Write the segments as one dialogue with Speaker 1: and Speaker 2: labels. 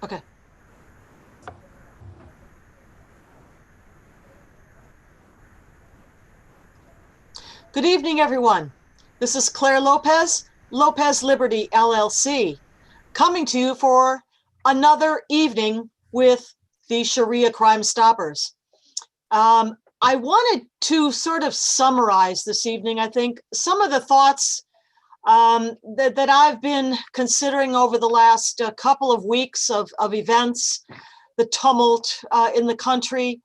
Speaker 1: Okay. Good evening, everyone. This is Clare Lopez, Lopez Liberty, LLC, coming to you for another evening with the Sharia Crime Stoppers. I wanted to sort of summarize this evening, I think, some of the thoughts that I've been considering over the last couple of weeks of events, the tumult in the country.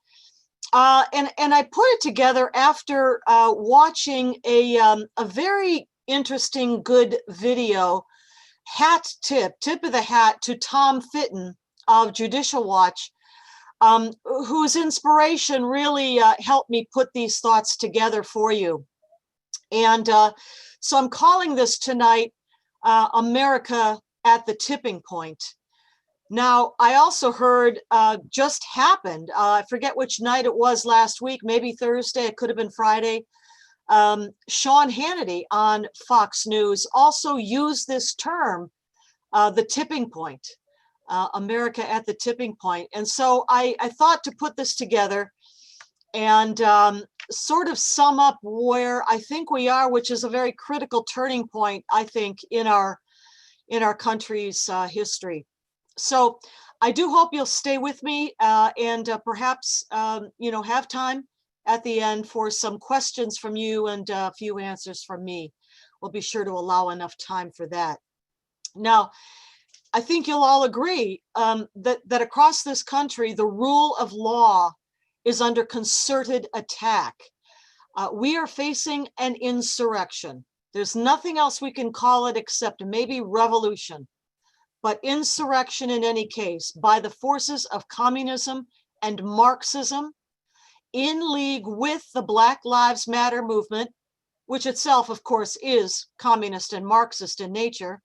Speaker 1: And I put it together after watching a very interesting, good video, tip of the hat to Tom Fitton of Judicial Watch, whose inspiration really helped me put these thoughts together for you. And so I'm calling this tonight, America at the Tipping Point. Now, I also heard just happened, I forget which night it was last week, maybe Thursday, it could have been Friday. Sean Hannity on Fox News also used this term, the tipping point, America at the tipping point. And so I thought to put this together and sort of sum up where I think we are, which is a very critical turning point, I think, in our country's history. So I do hope you'll stay with me and perhaps, have time at the end for some questions from you and a few answers from me. We'll be sure to allow enough time for that. Now, I think you'll all agree that across this country, the rule of law is under concerted attack. We are facing an insurrection. There's nothing else we can call it except maybe revolution. But insurrection in any case, by the forces of communism and Marxism, in league with the Black Lives Matter movement, which itself, of course, is communist and Marxist in nature,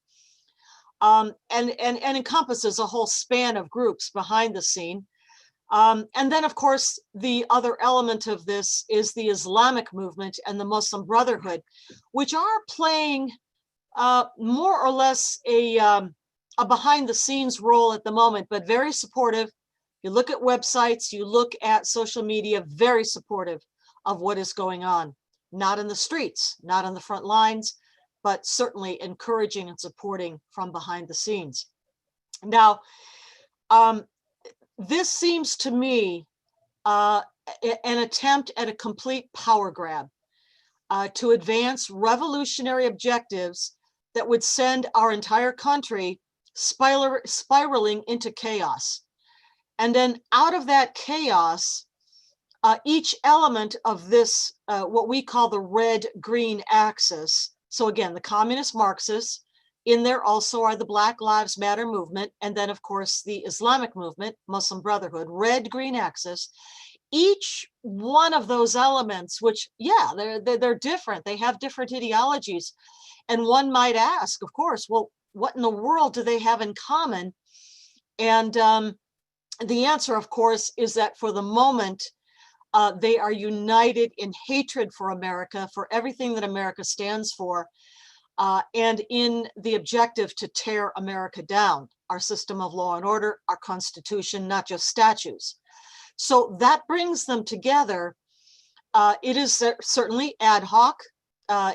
Speaker 1: and encompasses a whole span of groups behind the scene. And then, of course, the other element of this is the Islamic movement and the Muslim Brotherhood, which are playing more or less a behind the scenes role at the moment, but very supportive. You look at websites, you look at social media, very supportive of what is going on. Not in the streets, not on the front lines, but certainly encouraging and supporting from behind the scenes. Now, this seems to me an attempt at a complete power grab to advance revolutionary objectives that would send our entire country spiraling into chaos. And then out of that chaos, each element of this, what we call the red-green axis. So again, the communist Marxists, in there also are the Black Lives Matter movement, and then of course the Islamic movement, Muslim Brotherhood, red-green axis. Each one of those elements, which, yeah, they're different, they have different ideologies. And one might ask, of course, well, what in the world do they have in common? And the answer, of course, is that for the moment, they are united in hatred for America, for everything that America stands for, and in the objective to tear America down, our system of law and order, our Constitution, not just statutes. So that brings them together. It is certainly ad hoc.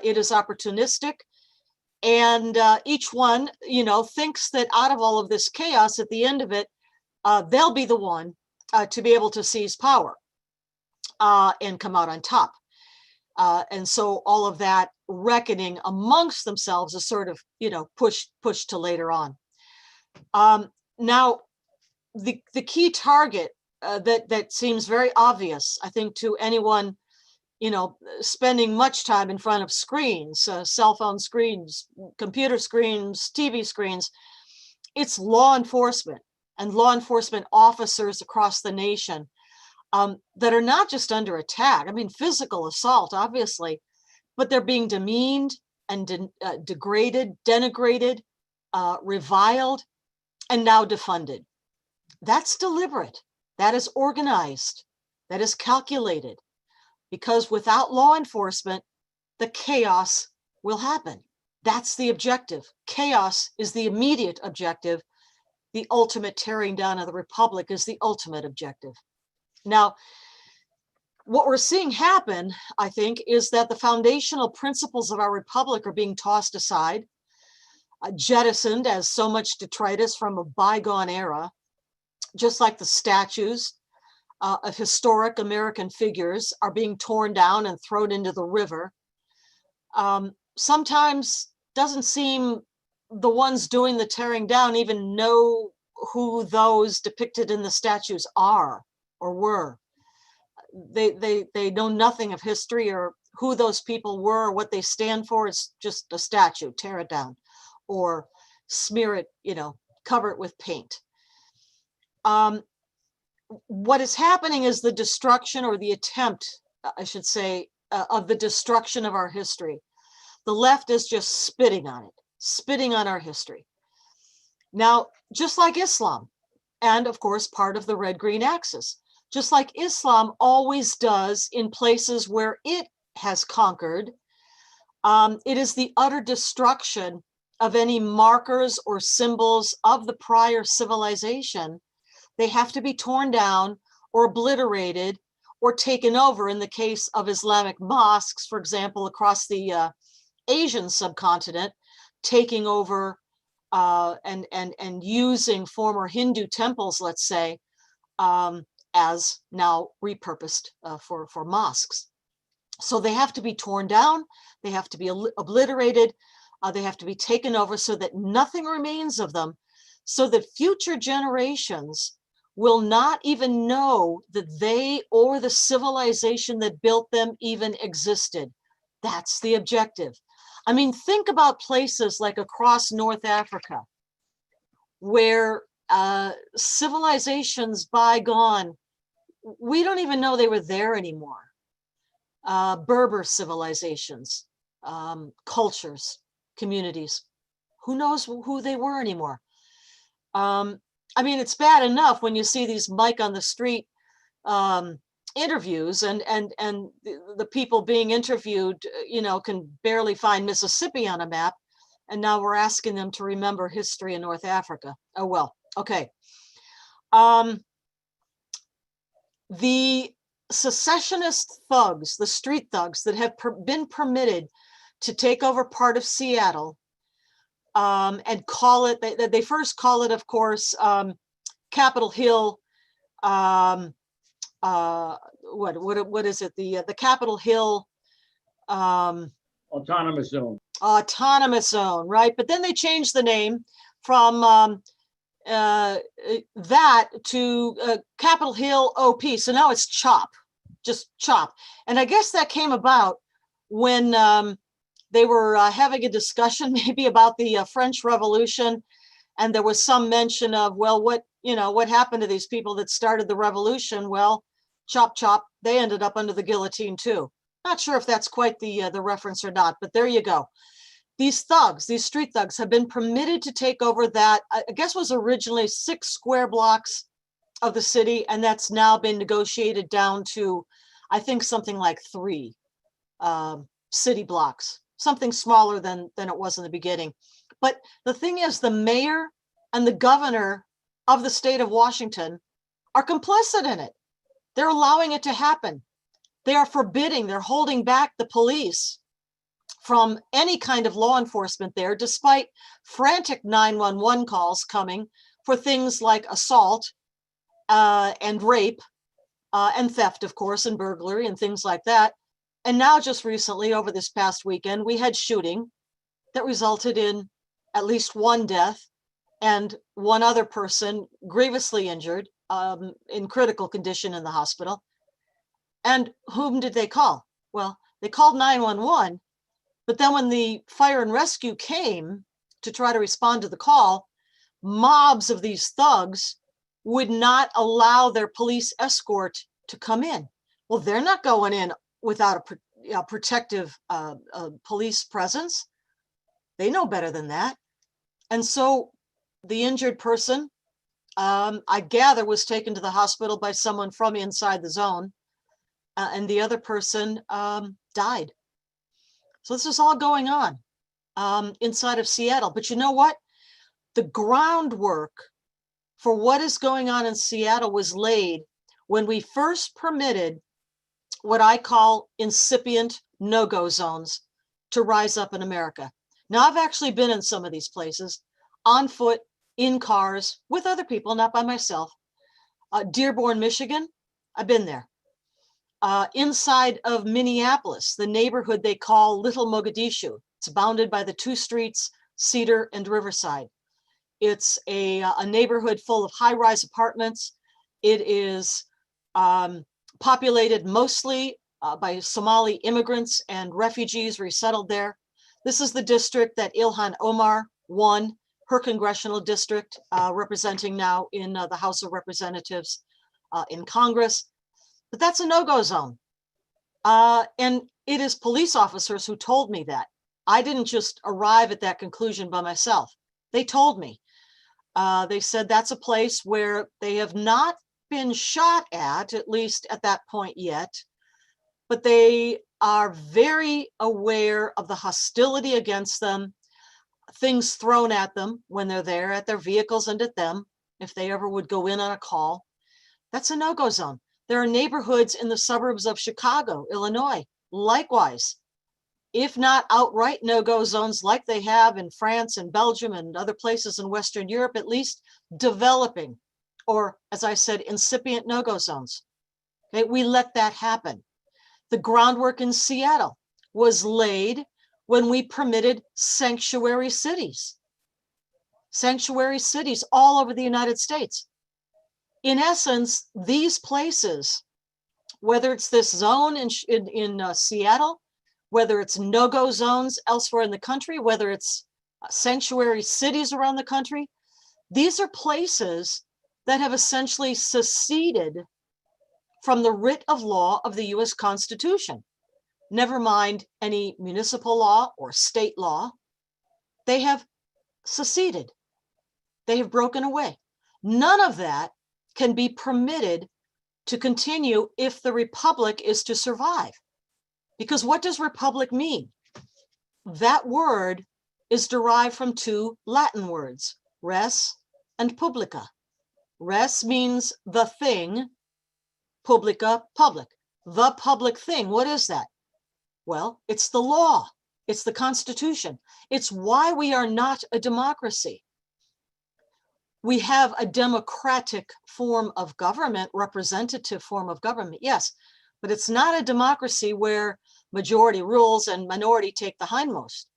Speaker 1: It is opportunistic. And each one, thinks that out of all of this chaos, at the end of it, they'll be the one to be able to seize power and come out on top. And so all of that reckoning amongst themselves is sort of, pushed to later on. Now, the key target that seems very obvious, I think, to anyone spending much time in front of screens, cell phone screens, computer screens, TV screens, it's law enforcement and law enforcement officers across the nation that are not just under attack. I mean, physical assault, obviously, but they're being demeaned and degraded, denigrated, reviled, and now defunded. That's deliberate. That is organized. That is calculated. Because without law enforcement, the chaos will happen. That's the objective. Chaos is the immediate objective. the ultimate tearing down of the republic is the ultimate objective. Now, what we're seeing happen, I think, is that the foundational principles of our republic are being tossed aside, jettisoned as so much detritus from a bygone era, just like the statues of historic American figures are being torn down and thrown into the river. Sometimes doesn't seem the ones doing the tearing down even know who those depicted in the statues are or were. They know nothing of history or who those people were or what they stand for. It's just a statue, tear it down or smear it, cover it with paint. What is happening is the destruction, or the attempt, I should say, of the destruction of our history. The left is just spitting on it, spitting on our history. Now, just like Islam, and of course, part of the red-green axis, just like Islam always does in places where it has conquered, it is the utter destruction of any markers or symbols of the prior civilization. They have to be torn down or obliterated or taken over. In the case of Islamic mosques, for example, across the Asian subcontinent, taking over and using former Hindu temples, let's say, as now repurposed for mosques. So they have to be torn down, they have to be obliterated, they have to be taken over so that nothing remains of them, so that future generations will not even know that they or the civilization that built them even existed. That's the objective. I mean, think about places like across North Africa, where civilizations bygone, we don't even know they were there anymore. Berber civilizations, cultures, communities, who knows who they were anymore? I mean, it's bad enough when you see these Mike on the street interviews and the people being interviewed, can barely find Mississippi on a map. And now we're asking them to remember history in North Africa. Oh, well, okay. The secessionist thugs, the street thugs that have been permitted to take over part of Seattle, and call it, they first call it, of course, Capitol Hill, what is it? The Capitol Hill
Speaker 2: autonomous zone.
Speaker 1: Autonomous zone, right? But then they changed the name from that to Capitol Hill OP. So now it's CHOP, just CHOP. And I guess that came about when they were having a discussion maybe about the French Revolution, and there was some mention of, well, what happened to these people that started the revolution? Well, chop, chop, they ended up under the guillotine too. Not sure if that's quite the reference or not, but there you go. These thugs, these street thugs, have been permitted to take over that, I guess was originally 6 square blocks of the city, and that's now been negotiated down to, I think, something like 3 city blocks, something smaller than it was in the beginning. But the thing is, the mayor and the governor of the state of Washington are complicit in it. They're allowing it to happen. They are forbidding, they're holding back the police from any kind of law enforcement there, despite frantic 911 calls coming for things like assault and rape and theft, of course, and burglary and things like that. And now just recently, over this past weekend, we had shooting that resulted in at least 1 death and 1 other person grievously injured, in critical condition in the hospital. And whom did they call? Well, they called 911, but then when the fire and rescue came to try to respond to the call, mobs of these thugs would not allow their police escort to come in. Well, they're not going in without a protective police presence. They know better than that. And so the injured person, I gather, was taken to the hospital by someone from inside the zone, and the other person died. So this is all going on inside of Seattle. But you know what? The groundwork for what is going on in Seattle was laid when we first permitted what I call incipient no-go zones to rise up in America. Now, I've actually been in some of these places on foot, in cars, with other people, not by myself. Dearborn, Michigan, I've been there. Inside of Minneapolis, the neighborhood they call Little Mogadishu. It's bounded by the two streets, Cedar and Riverside. It's a neighborhood full of high-rise apartments. It is populated mostly by Somali immigrants and refugees resettled there. This is the district that Ilhan Omar won, her congressional district, representing now in the House of Representatives in Congress. But that's a no-go zone. And it is police officers who told me that. I didn't just arrive at that conclusion by myself. They told me. They said that's a place where they have not been shot at least at that point yet, but they are very aware of the hostility against them, things thrown at them when they're there, at their vehicles and at them, if they ever would go in on a call. That's a no-go zone. There are neighborhoods in the suburbs of Chicago, Illinois, likewise, if not outright no-go zones like they have in France and Belgium and other places in Western Europe, at least developing, or as I said, incipient no-go zones. Okay, we let that happen. The groundwork in Seattle was laid when we permitted sanctuary cities all over the United States. In essence, these places, whether it's this zone in Seattle, whether it's no-go zones elsewhere in the country, whether it's sanctuary cities around the country, these are places that have essentially seceded from the writ of law of the US Constitution. Never mind any municipal law or state law. They have seceded. They have broken away. None of that can be permitted to continue if the republic is to survive. Because what does republic mean? That word is derived from two Latin words, res and publica. Res means the thing, publica, public. The public thing, what is that? Well, it's the law. It's the Constitution. It's why we are not a democracy. We have a democratic form of government, representative form of government, yes, but it's not a democracy where majority rules and minority take the hindmost.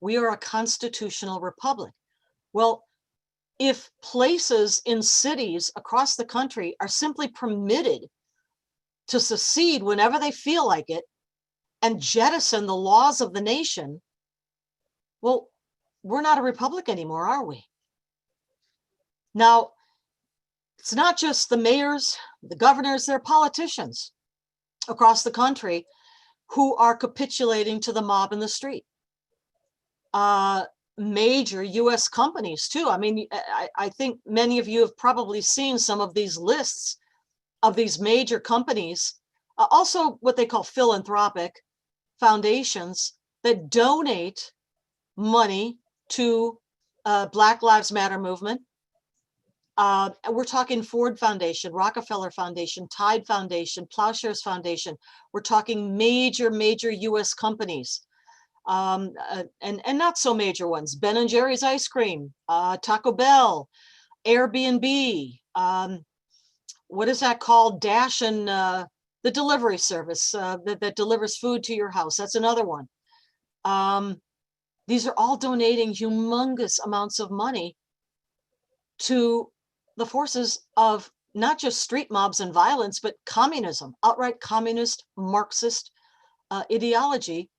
Speaker 1: We are a constitutional republic. Well, if places in cities across the country are simply permitted to secede whenever they feel like it and jettison the laws of the nation, well, we're not a republic anymore, are we? Now, it's not just the mayors, the governors, they're politicians across the country who are capitulating to the mob in the street. Major US companies too. I mean, I think many of you have probably seen some of these lists of these major companies, also what they call philanthropic foundations that donate money to Black Lives Matter movement. We're talking Ford Foundation, Rockefeller Foundation, Tide Foundation, Plowshares Foundation. We're talking major US companies, and not so major ones. Ben & Jerry's Ice Cream, Taco Bell, Airbnb, what is that called? Dash and the delivery service that delivers food to your house. That's another one. These are all donating humongous amounts of money to the forces of not just street mobs and violence, but communism, outright communist, Marxist ideology.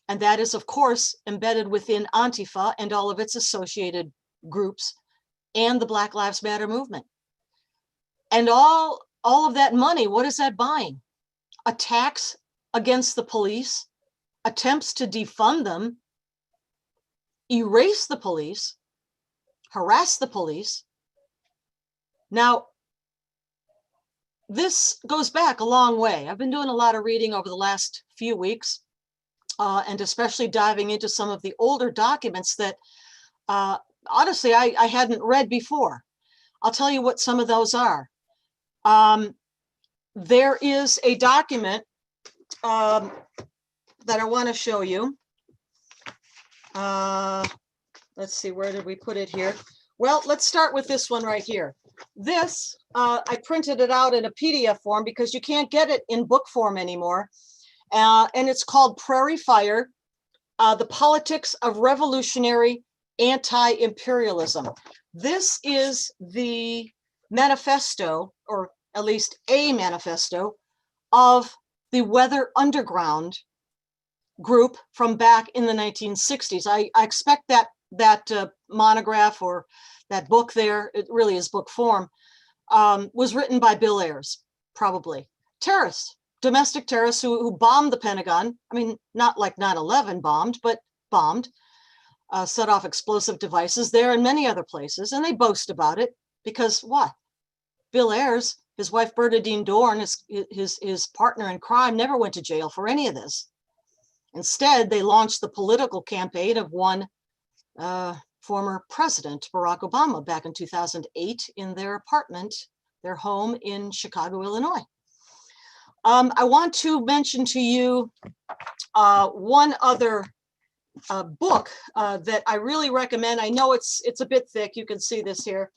Speaker 1: And that is, of course, embedded within Antifa and all of its associated groups and the Black Lives Matter movement. And all of that money, what is that buying? Attacks against the police, attempts to defund them, erase the police, harass the police. Now, this goes back a long way. I've been doing a lot of reading over the last few weeks, and especially diving into some of the older documents that honestly I hadn't read before. I'll tell you what some of those are. There is a document that I want to show you. Let's see, where did we put it here? Well, let's start with this one right here. This, I printed it out in a PDF form because you can't get it in book form anymore. And it's called Prairie Fire, The Politics of Revolutionary Anti-Imperialism. This is the manifesto, or at least a manifesto, of the Weather Underground group from back in the 1960s. I expect that monograph or that book there, it really is book form, was written by Bill Ayers, probably. Terrorists, domestic terrorists who bombed the Pentagon. I mean, not like 9/11 bombed, but bombed, set off explosive devices there and many other places. And they boast about it because what? Bill Ayers, his wife Bernadine Dorn, his partner in crime, never went to jail for any of this. Instead, they launched the political campaign of one former president, Barack Obama, back in 2008 in their apartment, their home in Chicago, Illinois. I want to mention to you one other book that I really recommend. I know it's a bit thick. You can see this here.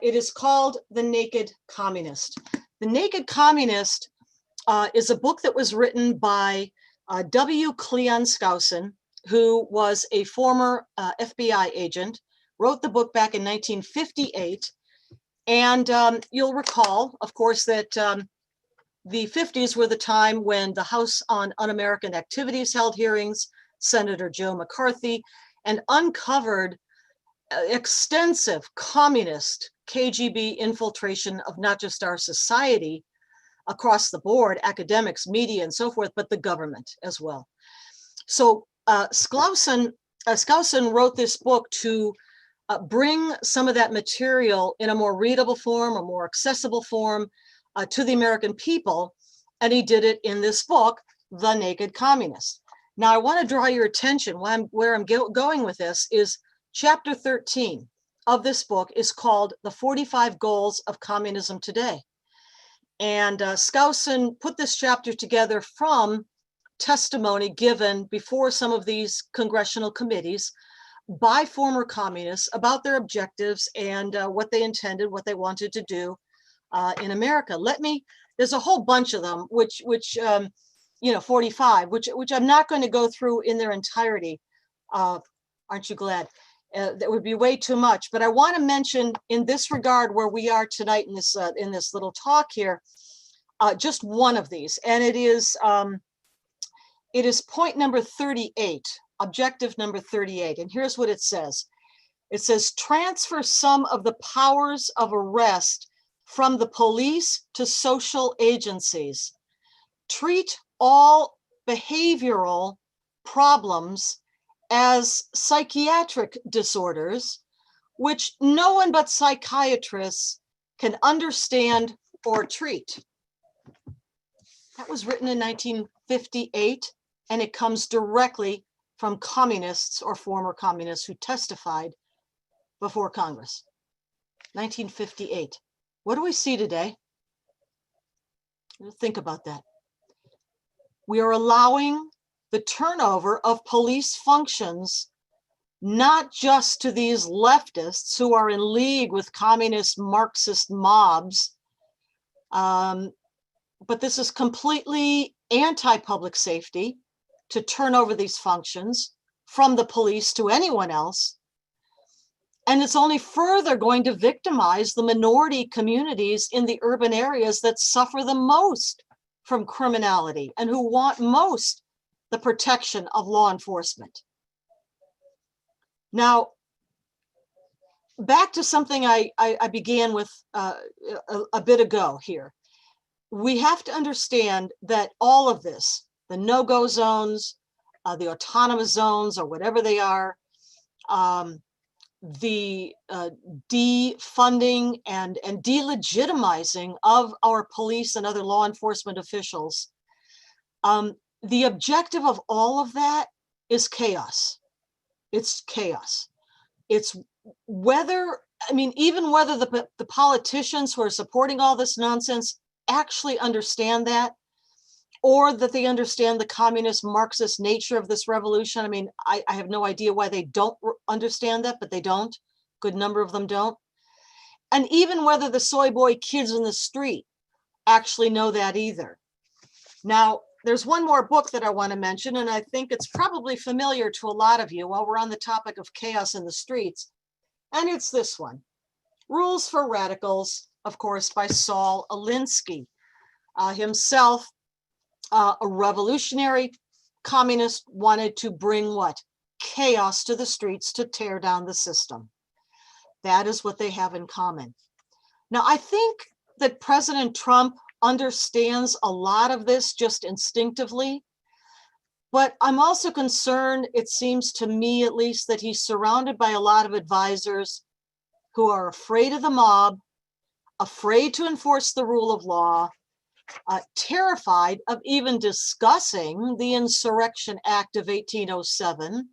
Speaker 1: It is called The Naked Communist. The Naked Communist is a book that was written by W. Cleon Skousen, who was a former FBI agent, wrote the book back in 1958. And you'll recall, of course, that the 50s were the time when the House on Un-American Activities held hearings, Senator Joe McCarthy, and uncovered extensive communist KGB infiltration of not just our society across the board, academics, media, and so forth, but the government as well. So Skousen wrote this book to bring some of that material in a more readable form, a more accessible form to the American people, and he did it in this book, The Naked Communist. Now, I want to draw your attention where I'm going with this is chapter 13 of this book is called The 45 Goals of Communism Today. And Skousen put this chapter together from testimony given before some of these congressional committees by former communists about their objectives and what they intended, what they wanted to do in America. There's a whole bunch of them, which 45, which I'm not going to go through in their entirety. Aren't you glad? That would be way too much. But I want to mention in this regard where we are tonight in this little talk here, just one of these, and it is point number 38, objective number 38. And here's what it says. It says, transfer some of the powers of arrest from the police to social agencies. Treat all behavioral problems as psychiatric disorders, which no one but psychiatrists can understand or treat. That was written in 1958, and it comes directly from communists or former communists who testified before Congress. 1958. What do we see today? Think about that. We are allowing the turnover of police functions, not just to these leftists who are in league with communist Marxist mobs, but this is completely anti-public safety to turn over these functions from the police to anyone else. And it's only further going to victimize the minority communities in the urban areas that suffer the most from criminality and who want most the protection of law enforcement. Now, back to something I began with a bit ago here. We have to understand that all of this, the no-go zones, the autonomous zones, or whatever they are, the defunding and delegitimizing of our police and other law enforcement officials, the objective of all of that is chaos. It's chaos. It's whether I mean, even whether the politicians who are supporting all this nonsense actually understand that, or that they understand the communist Marxist nature of this revolution. I mean, I have no idea why they don't understand that, but they don't. Good number of them don't. And even whether the soy boy kids in the street actually know that either. Now, there's one more book that I want to mention, and I think it's probably familiar to a lot of you while we're on the topic of chaos in the streets. And it's this one, Rules for Radicals, of course, by Saul Alinsky, himself a revolutionary communist, wanted to bring what? Chaos to the streets to tear down the system. That is what they have in common. Now, I think that President Trump understands a lot of this just instinctively, but I'm also concerned, it seems to me at least, that he's surrounded by a lot of advisors who are afraid of the mob, afraid to enforce the rule of law, terrified of even discussing the Insurrection Act of 1807,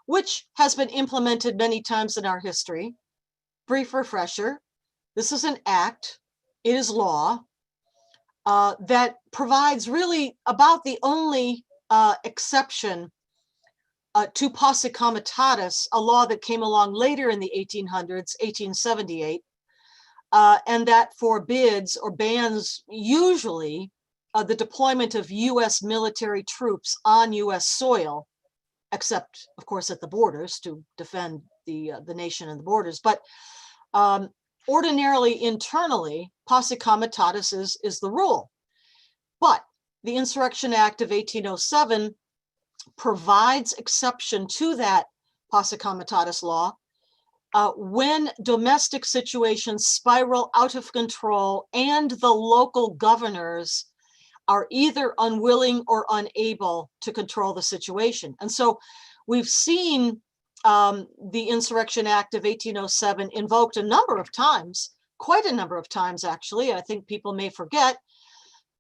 Speaker 1: which has been implemented many times in our history. Brief refresher, this is an act, it is law, that provides really about the only exception to posse comitatus, a law that came along later in the 1800s, 1878, and that forbids or bans usually the deployment of US military troops on US soil, except of course at the borders to defend the nation and the borders. But ordinarily internally, posse comitatus is the rule. But the Insurrection Act of 1807 provides exception to that posse comitatus law when domestic situations spiral out of control and the local governors are either unwilling or unable to control the situation. And so we've seen the Insurrection Act of 1807 invoked a number of times, quite a number of times actually. I think people may forget,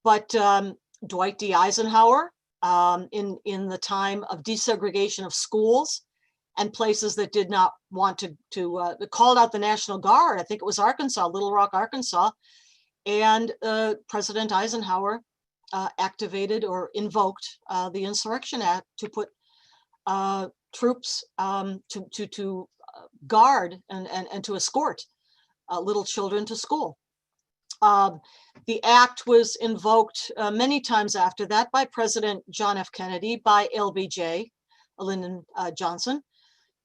Speaker 1: but Dwight D. Eisenhower in the time of desegregation of schools and places that did not want to called out the National Guard. I think it was Arkansas, Little Rock, Arkansas. And President Eisenhower activated or invoked the Insurrection Act to put troops to guard and to escort little children to school. The act was invoked many times after that by President John F. Kennedy, by LBJ, Lyndon Johnson,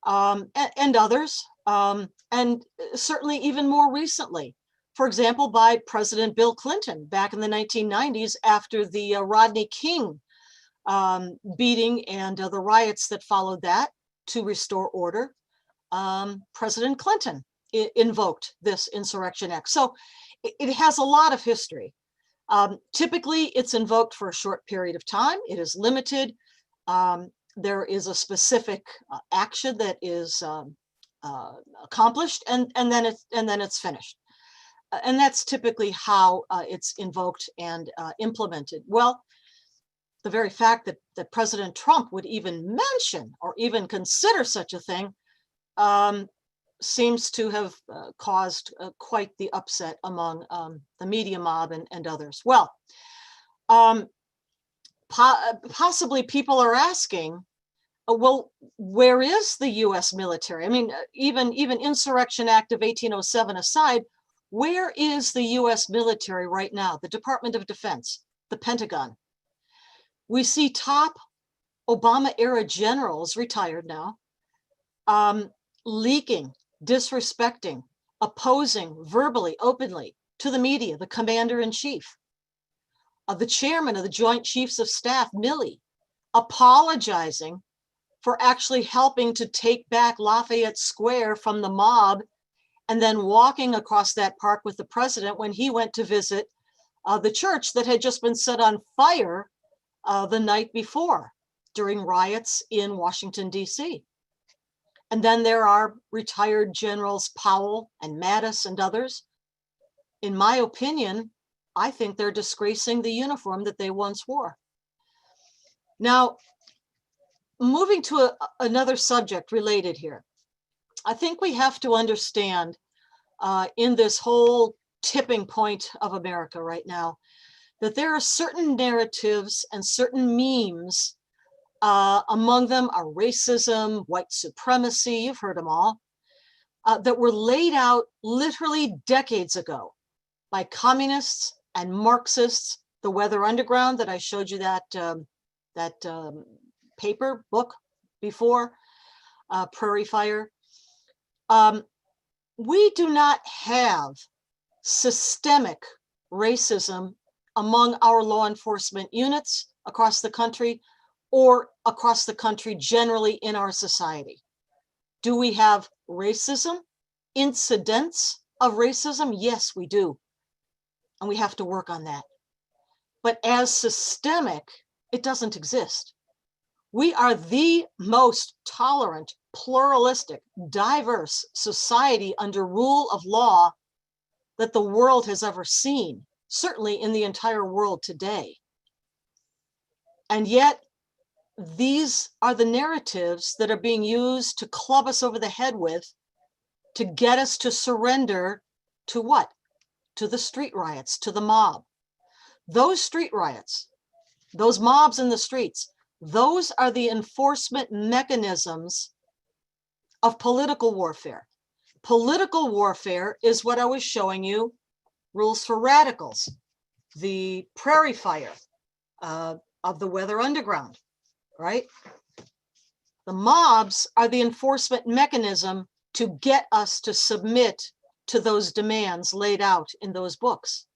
Speaker 1: and others, and certainly even more recently. For example, by President Bill Clinton back in the 1990s after the Rodney King beating and the riots that followed that to restore order. President Clinton invoked this Insurrection Act. So it has a lot of history. Typically, it's invoked for a short period of time. It is limited. There is a specific action that is accomplished, and then it's finished. And that's typically how it's invoked and implemented. Well, the very fact that President Trump would even mention or even consider such a thing seems to have caused quite the upset among the media mob and others. Well, possibly people are asking, well, where is the US military? I mean, even Insurrection Act of 1807 aside, where is the US military right now? The Department of Defense, the Pentagon. We see top Obama era generals, retired now, leaking, disrespecting, opposing verbally, openly to the media, the commander in chief. The chairman of the Joint Chiefs of Staff, Milley, apologizing for actually helping to take back Lafayette Square from the mob and then walking across that park with the president when he went to visit the church that had just been set on fire the night before during riots in Washington, D.C. And then there are retired generals Powell and Mattis and others. In my opinion, I think they're disgracing the uniform that they once wore. Now, moving to another subject related here. I think we have to understand in this whole tipping point of America right now, that there are certain narratives and certain memes, among them are racism, white supremacy, you've heard them all, that were laid out literally decades ago by communists and Marxists, the Weather Underground that I showed you that, book before, Prairie Fire. We do not have systemic racism among our law enforcement units across the country or across the country generally in our society. Do we have racism, incidents of racism? Yes, we do. And we have to work on that. But as systemic, it doesn't exist. We are the most tolerant, pluralistic, diverse society under rule of law that the world has ever seen, certainly in the entire world today. And yet, these are the narratives that are being used to club us over the head with, to get us to surrender to what? To the street riots, to the mob. Those street riots, those mobs in the streets, those are the enforcement mechanisms of political warfare. Political warfare is what I was showing you, Rules for Radicals, the Prairie Fire of the Weather Underground, right? The mobs are the enforcement mechanism to get us to submit to those demands laid out in those books.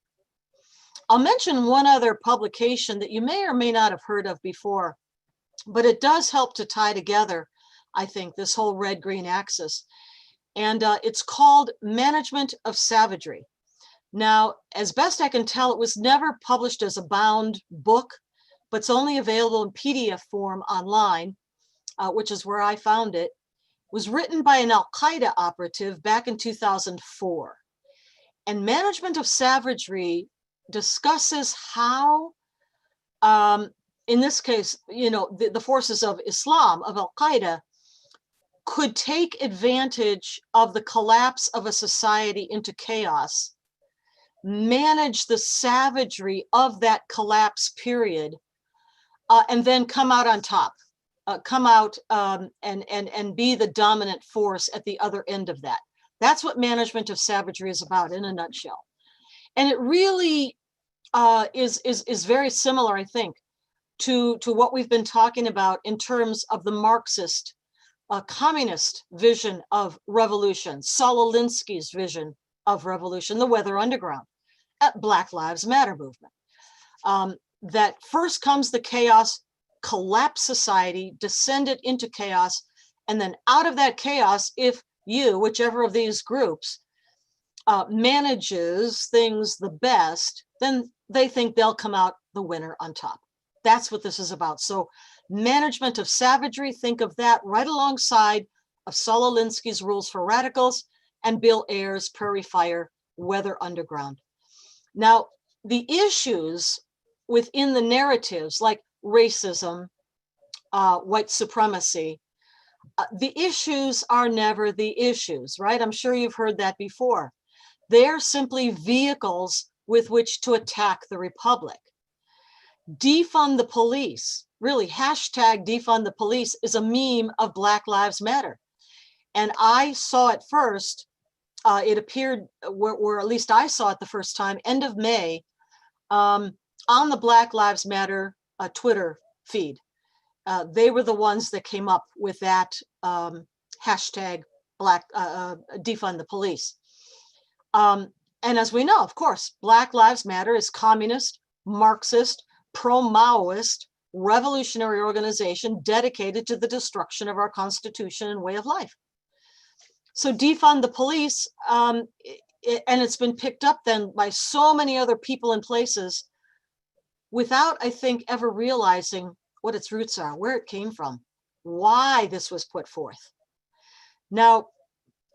Speaker 1: I'll mention one other publication that you may or may not have heard of before, but it does help to tie together, I think, this whole red-green axis. And it's called Management of Savagery. Now, as best I can tell, it was never published as a bound book, but it's only available in PDF form online, which is where I found it. It was written by an Al-Qaeda operative back in 2004. And Management of Savagery discusses how, in this case, the forces of Islam, of Al-Qaeda, could take advantage of the collapse of a society into chaos, manage the savagery of that collapse period, and then come out on top, and be the dominant force at the other end of that. That's what Management of Savagery is about in a nutshell. And it really is very similar, I think, to what we've been talking about in terms of the Marxist communist vision of revolution, Saul Alinsky's vision of revolution, the Weather Underground, Black Lives Matter movement. That first comes the chaos, collapse society, descend it into chaos, and then out of that chaos, if you, whichever of these groups, manages things the best, then they think they'll come out the winner on top. That's what this is about. So Management of Savagery, think of that right alongside of Saul Alinsky's Rules for Radicals and Bill Ayer's Prairie Fire, Weather Underground. Now, the issues within the narratives like racism, white supremacy, the issues are never the issues, right? I'm sure you've heard that before. They're simply vehicles with which to attack the Republic. Defund the police, really, hashtag defund the police is a meme of Black Lives Matter. And I saw it first, it appeared, where at least I saw it the first time, end of May, on the Black Lives Matter Twitter feed. They were the ones that came up with that hashtag defund the police. And as we know, of course, Black Lives Matter is communist, Marxist, pro-Maoist, revolutionary organization dedicated to the destruction of our Constitution and way of life. So defund the police, and it's been picked up then by so many other people and places without, I think, ever realizing what its roots are, where it came from, why this was put forth. Now,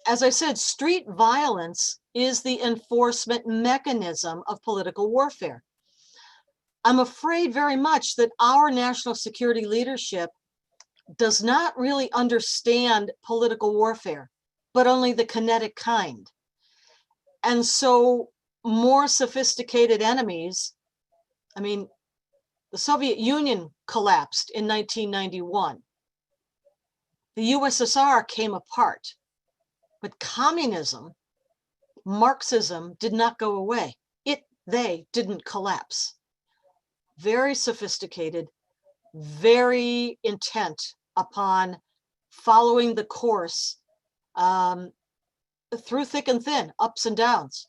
Speaker 1: as I said, street violence is the enforcement mechanism of political warfare. I'm afraid very much that our national security leadership does not really understand political warfare but only the kinetic kind. And so more sophisticated enemies, I mean, the Soviet Union collapsed in 1991. The USSR came apart, but communism, Marxism did not go away. They didn't collapse. Very sophisticated, very intent upon following the course through thick and thin, ups and downs.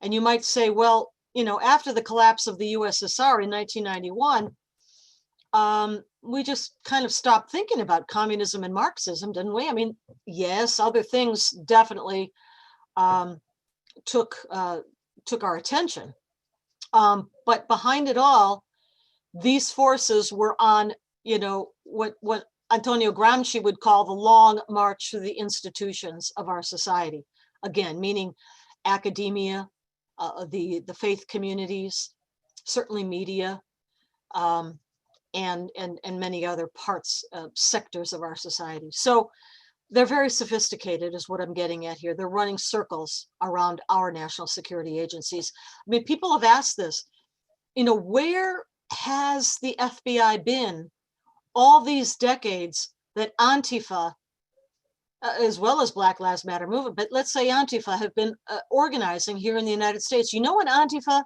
Speaker 1: And you might say, well, you know, after the collapse of the USSR in 1991, we just kind of stopped thinking about communism and Marxism, didn't we? I mean, yes, other things definitely took our attention. But behind it all, these forces were on, you know, what Antonio Gramsci would call the long march through the institutions of our society. Again, meaning academia, the faith communities, certainly media, and many other parts, sectors of our society. So they're very sophisticated is what I'm getting at here. They're running circles around our national security agencies. I mean, people have asked this, you know, where has the FBI been all these decades that Antifa, as well as Black Lives Matter movement, but let's say Antifa have been organizing here in the United States? You know, when Antifa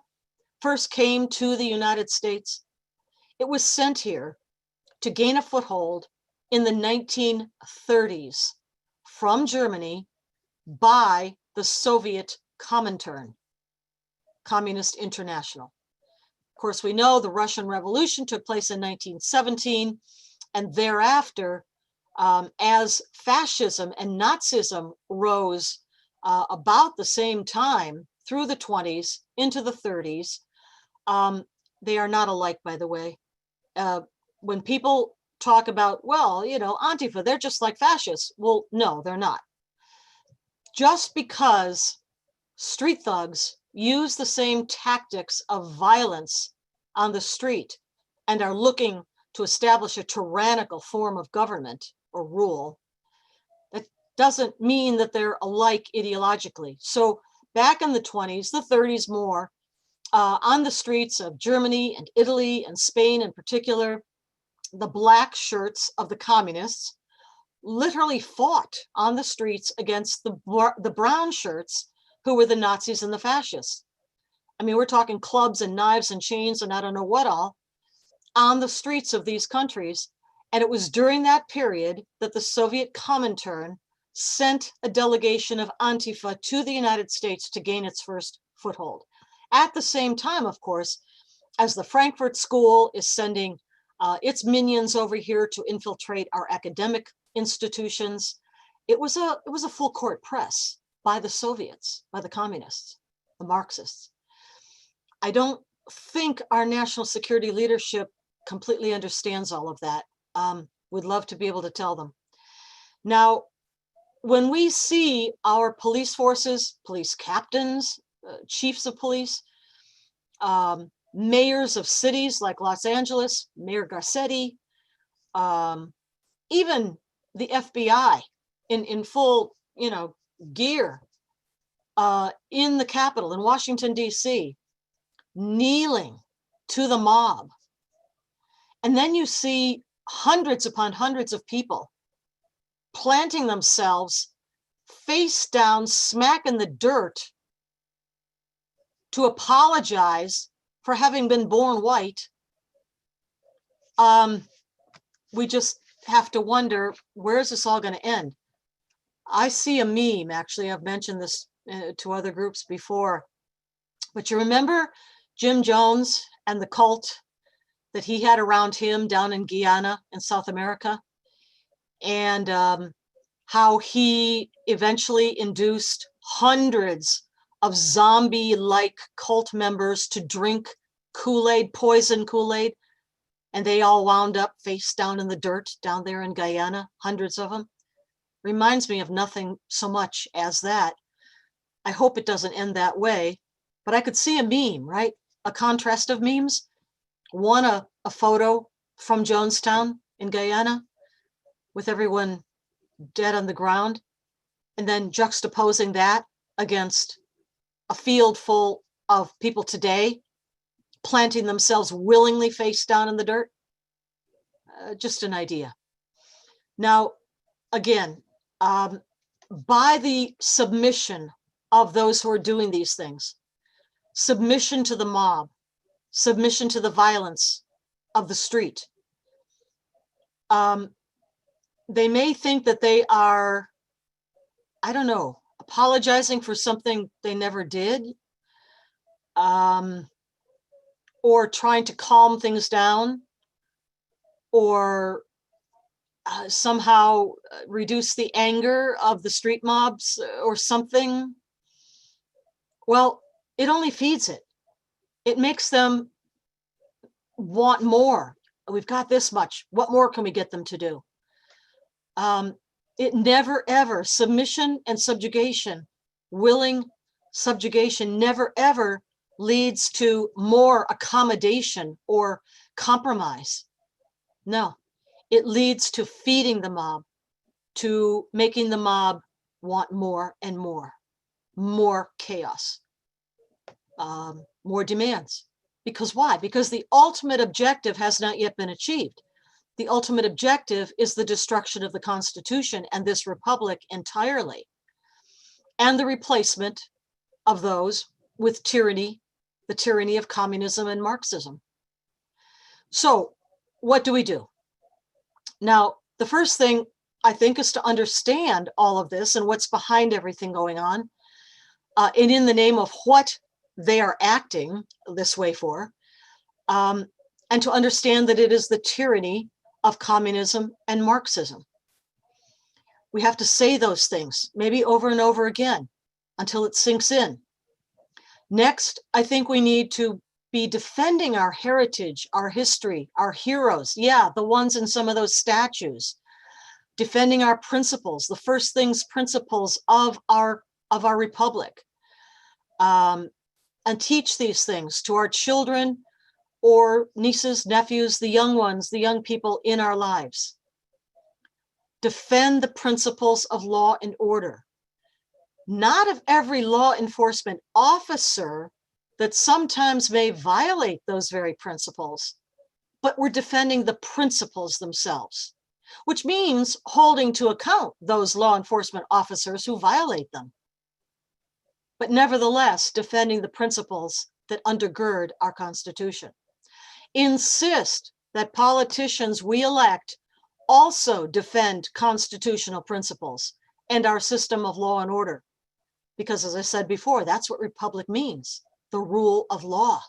Speaker 1: first came to the United States, it was sent here to gain a foothold in the 1930s from Germany by the Soviet Comintern, Communist International. Of course, we know the Russian Revolution took place in 1917, and thereafter, as fascism and Nazism rose about the same time through the 20s into the 30s, they are not alike, by the way. When people talk about, well, you know, Antifa, they're just like fascists. Well, no, they're not. Just because street thugs use the same tactics of violence on the street and are looking to establish a tyrannical form of government or rule, that doesn't mean that they're alike ideologically. So back in the 20s, the 30s more, on the streets of Germany and Italy and Spain in particular, the black shirts of the communists literally fought on the streets against the brown shirts who were the Nazis and the fascists. I mean, we're talking clubs and knives and chains and I don't know what all on the streets of these countries. And it was during that period that the Soviet Comintern sent a delegation of Antifa to the United States to gain its first foothold. At the same time, of course, as the Frankfurt School is sending its minions over here to infiltrate our academic institutions, it was a full court press by the Soviets, by the communists, the Marxists. I don't think our national security leadership completely understands all of that. We'd love to be able to tell them. Now, when we see our police forces, police captains, chiefs of police, mayors of cities like Los Angeles, Mayor Garcetti, even the FBI in full, you know, gear in the Capitol in Washington, D.C., kneeling to the mob. And then you see hundreds upon hundreds of people planting themselves face down, smack in the dirt to apologize for having been born white. We just have to wonder, where is this all going to end? I see a meme, actually, I've mentioned this to other groups before, but you remember Jim Jones and the cult that he had around him down in Guyana in South America, and how he eventually induced hundreds of zombie-like cult members to drink Kool-Aid, poison Kool-Aid, and they all wound up face down in the dirt down there in Guyana, hundreds of them. Reminds me of nothing so much as that. I hope it doesn't end that way, but I could see a meme, right? A contrast of memes. One, a photo from Jonestown in Guyana with everyone dead on the ground. and then juxtaposing that against a field full of people today planting themselves willingly face down in the dirt. Just an idea. Now, again, by the submission of those who are doing these things, submission to the mob, submission to the violence of the street, they may think that they are, I don't know, apologizing for something they never did, or trying to calm things down, or somehow reduce the anger of the street mobs or something. Well, it only feeds it. It makes them want more. We've got this much. What more can we get them to do? It never ever, submission and subjugation, willing subjugation never ever leads to more accommodation or compromise. No, it leads to feeding the mob, to making the mob want more and more chaos, more demands. Because why? Because the ultimate objective has not yet been achieved. The ultimate objective is the destruction of the Constitution and this republic entirely, and the replacement of those with tyranny, the tyranny of communism and Marxism. So what do we do? Now, the first thing I think is to understand all of this and what's behind everything going on, and in the name of what they are acting this way for, and to understand that it is the tyranny of communism and Marxism. We have to say those things, maybe over and over again, until it sinks in. Next, I think we need to be defending our heritage, our history, our heroes. Yeah, the ones in some of those statues. Defending our principles, the first things principles of our republic. And teach these things to our children or nieces, nephews, the young ones, the young people in our lives. Defend the principles of law and order. Not of every law enforcement officer that sometimes may violate those very principles, but we're defending the principles themselves, which means holding to account those law enforcement officers who violate them, but nevertheless defending the principles that undergird our Constitution. Insist that politicians we elect also defend constitutional principles and our system of law and order. Because as I said before, that's what republic means, the rule of law.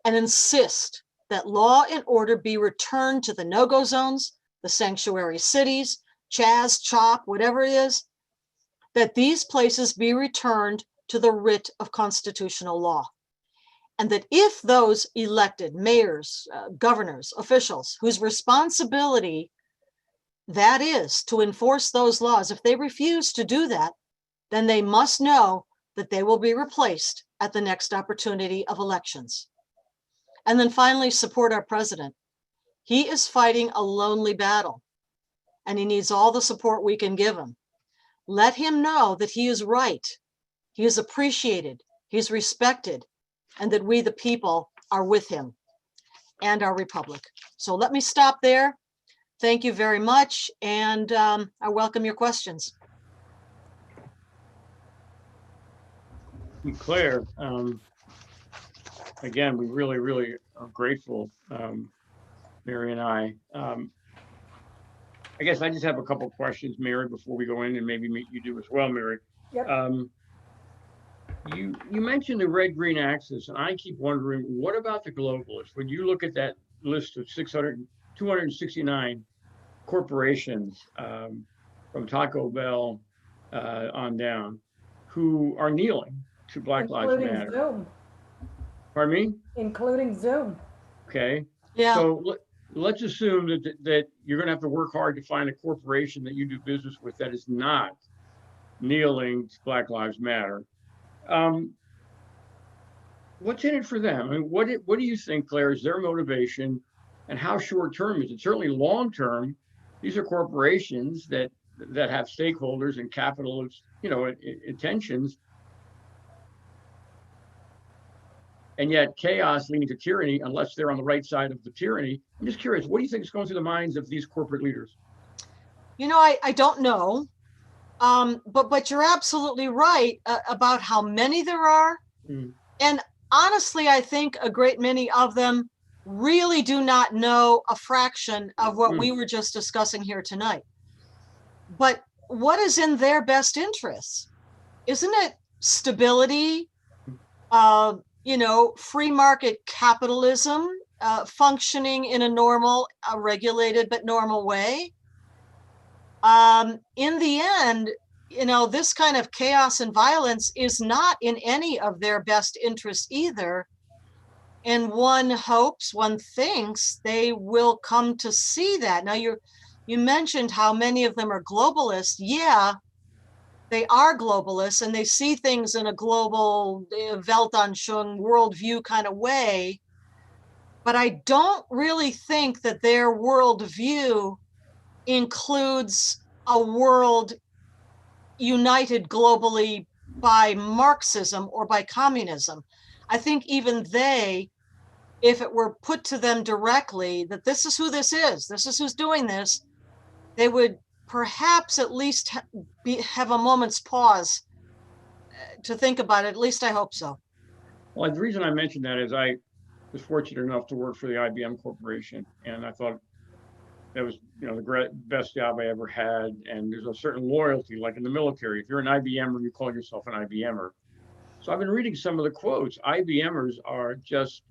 Speaker 1: And insist that law and order be returned to the no-go zones, the sanctuary cities, CHAZ, CHOP, whatever it is, that these places be returned to the writ of constitutional law. And that if those elected mayors, governors, officials, whose responsibility that is to enforce those laws, if they refuse to do that, then they must know that they will be replaced at the next opportunity of elections. And then finally, support our president. He is fighting a lonely battle, and he needs all the support we can give him. Let him know that he is right, he is appreciated, he's respected, and that we, the people, are with him and our republic. So let me stop there. Thank you very much, and I welcome your questions.
Speaker 2: Claire, again, we really are grateful, Mary and I. I guess I just have a couple of questions, Mary, before we go in, and maybe you do as well, Mary.
Speaker 3: Yep.
Speaker 2: You mentioned the red-green axis, and I keep wondering, what about the globalists? When you look at that list of 269 corporations from Taco Bell on down, who are kneeling to Black Lives Matter.
Speaker 3: Zoom.
Speaker 2: Pardon me?
Speaker 3: Including Zoom.
Speaker 2: Okay.
Speaker 1: Yeah.
Speaker 2: So let's assume that you're going to have to work hard to find a corporation that you do business with that is not kneeling to Black Lives Matter. What's in it for them? I mean, what do you think, Claire, is their motivation, and how short term is it? Certainly long term, these are corporations that that have stakeholders and capital, intentions, and yet chaos leading to tyranny unless they're on the right side of the tyranny. I'm just curious, what do you think is going through the minds of these corporate leaders?
Speaker 1: I don't know, but you're absolutely right about how many there are. And honestly, I think a great many of them really do not know a fraction of what we were just discussing here tonight. But what is in their best interests? Isn't it stability, free market capitalism, functioning in a normal, regulated but normal way? In the end, this kind of chaos and violence is not in any of their best interests either. And one hopes, one thinks they will come to see that. Now, you mentioned how many of them are globalists. Yeah, they are globalists, and they see things in a global Weltanschauung worldview kind of way. But I don't really think that their worldview includes a world united globally by Marxism or by communism. I think even they, if it were put to them directly that this is who this is who's doing this, they would perhaps at least have a moment's pause to think about it. At least I hope so.
Speaker 2: Well, the reason I mentioned that is I was fortunate enough to work for the IBM Corporation, and I thought that was, the best job I ever had. And there's a certain loyalty, like in the military. If you're an IBMer, you call yourself an IBMer. So I've been reading some of the quotes. IBMers are just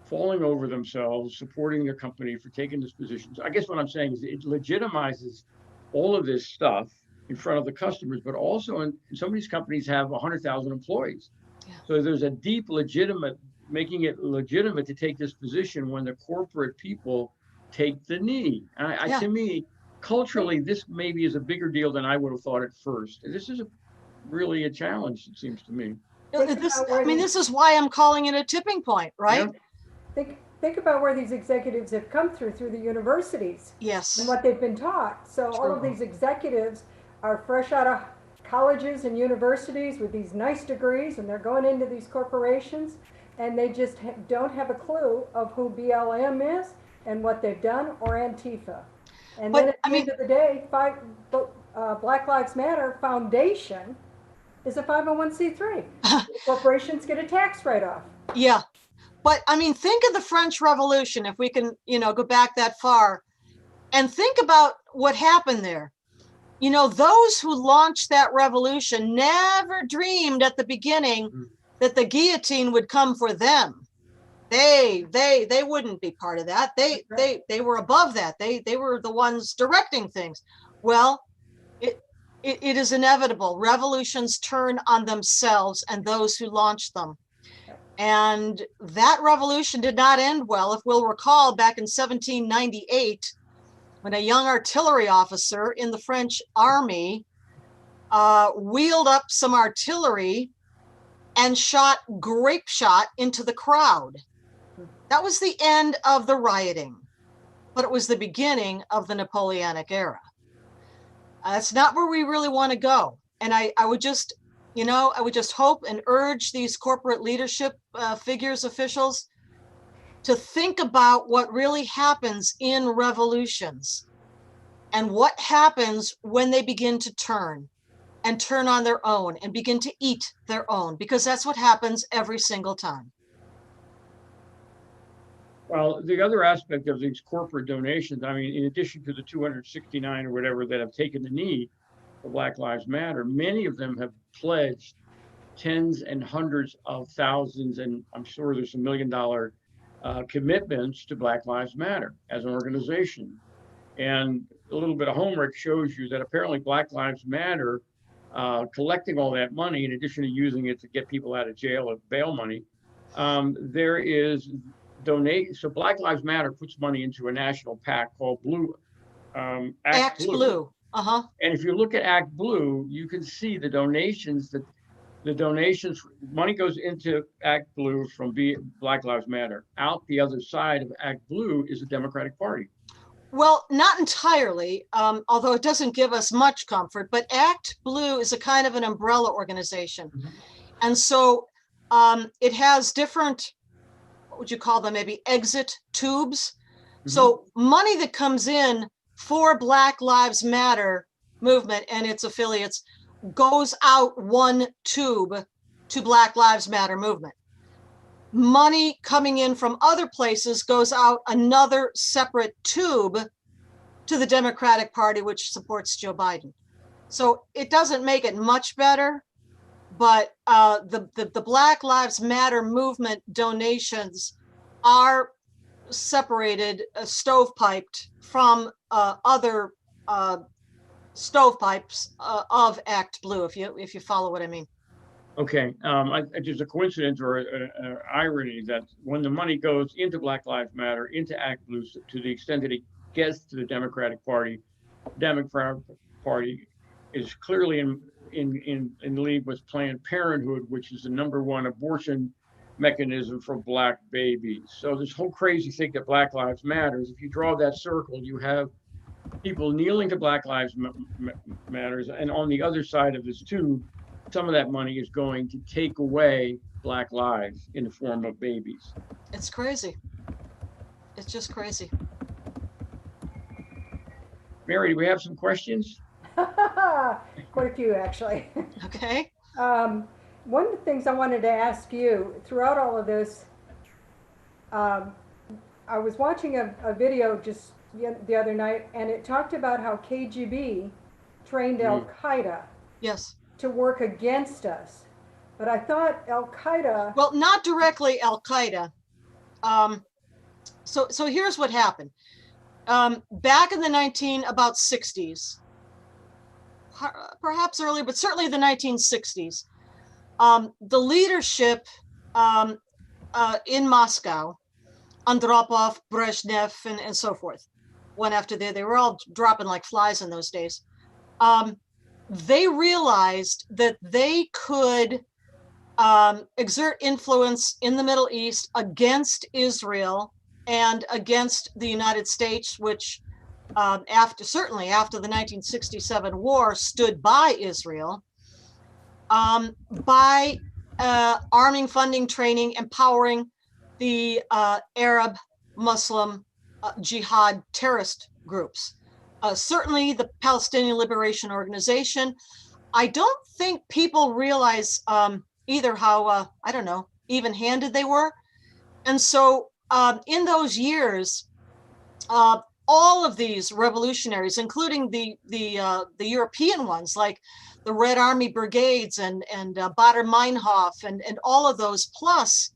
Speaker 2: falling over themselves, supporting their company for taking this position. So I guess what I'm saying is it legitimizes all of this stuff in front of the customers, but also in some of these companies have 100,000 employees. Yeah. So there's a deep making it legitimate to take this position when the corporate people take the knee. To me, culturally, this maybe is a bigger deal than I would have thought at first. This is really a challenge, it seems to me.
Speaker 1: This is why I'm calling it a tipping point, right?
Speaker 3: Yeah. Think about where these executives have come through the universities.
Speaker 1: Yes.
Speaker 3: And what they've been taught. So all of these executives are fresh out of colleges and universities with these nice degrees, and they're going into these corporations, and they just don't have a clue of who BLM is and what they've done, or Antifa. And then at the end of the day, Black Lives Matter Foundation is a 501c3. Corporations get a tax write-off.
Speaker 1: Yeah. But think of the French Revolution, if we can, go back that far, and think about what happened there. Those who launched that revolution never dreamed at the beginning that the guillotine would come for them. They wouldn't be part of that. They were above that. They were the ones directing things. Well, it is inevitable. Revolutions turn on themselves and those who launched them. And that revolution did not end well. If we'll recall, back in 1798, when a young artillery officer in the French army wheeled up some artillery and shot grape shot into the crowd. That was the end of the rioting, but it was the beginning of the Napoleonic era. That's not where we really want to go. And I would just hope and urge these corporate leadership figures, officials, to think about what really happens in revolutions and what happens when they begin to turn on their own and begin to eat their own, because that's what happens every single time.
Speaker 2: Well, the other aspect of these corporate donations, in addition to the 269 or whatever that have taken the knee for Black Lives Matter, many of them have pledged tens and hundreds of thousands, and I'm sure there's $1 million commitments to Black Lives Matter as an organization. And a little bit of homework shows you that apparently Black Lives Matter, collecting all that money, in addition to using it to get people out of jail or bail money, there is donate. So Black Lives Matter puts money into a national PAC called Act Blue.
Speaker 1: Uh-huh.
Speaker 2: And if you look at Act Blue, you can see the donations money goes into Act Blue from Black Lives Matter. Out the other side of Act Blue is the Democratic Party.
Speaker 1: Well, not entirely, although it doesn't give us much comfort, but ACT Blue is a kind of an umbrella organization. And so it has different, what would you call them, maybe exit tubes. So money that comes in for Black Lives Matter movement and its affiliates goes out one tube to Black Lives Matter movement. Money coming in from other places goes out another separate tube to the Democratic Party, which supports Joe Biden. So it doesn't make it much better, but the Black Lives Matter movement donations are separated, stovepiped from other stovepipes of ACT Blue, if you follow what I mean.
Speaker 2: Okay, just a coincidence or an irony that when the money goes into Black Lives Matter, into ACT Blue, to the extent that it gets to the Democratic Party is clearly in league with Planned Parenthood, which is the #1 abortion mechanism for Black babies. So this whole crazy thing that Black Lives Matters, if you draw that circle, you have people kneeling to Black Lives Matters, and on the other side of this tube, some of that money is going to take away Black lives in the form of babies.
Speaker 1: It's crazy. It's just crazy.
Speaker 2: Mary, do we have some questions?
Speaker 3: Quite a few, actually.
Speaker 1: Okay.
Speaker 3: One of the things I wanted to ask you throughout all of this, I was watching a video just the other night, and it talked about how KGB trained Al Qaeda.
Speaker 1: Yes.
Speaker 3: To work against us. But I thought Al Qaeda.
Speaker 1: Well, not directly Al Qaeda. So here's what happened. Back in the 60s, perhaps earlier, but certainly the 1960s, the leadership in Moscow, Andropov, Brezhnev, and so forth, one after the other, they were all dropping like flies in those days. They realized that they could exert influence in the Middle East against Israel and against the United States, which certainly after the 1967 war stood by Israel, by arming, funding, training, empowering the Arab Muslim jihad terrorist groups. Certainly the Palestinian Liberation Organization. I don't think people realize either how, I don't know, even-handed they were. And so in those years, all of these revolutionaries, including the European ones, like the Red Army Brigades and Baader Meinhof and all of those, plus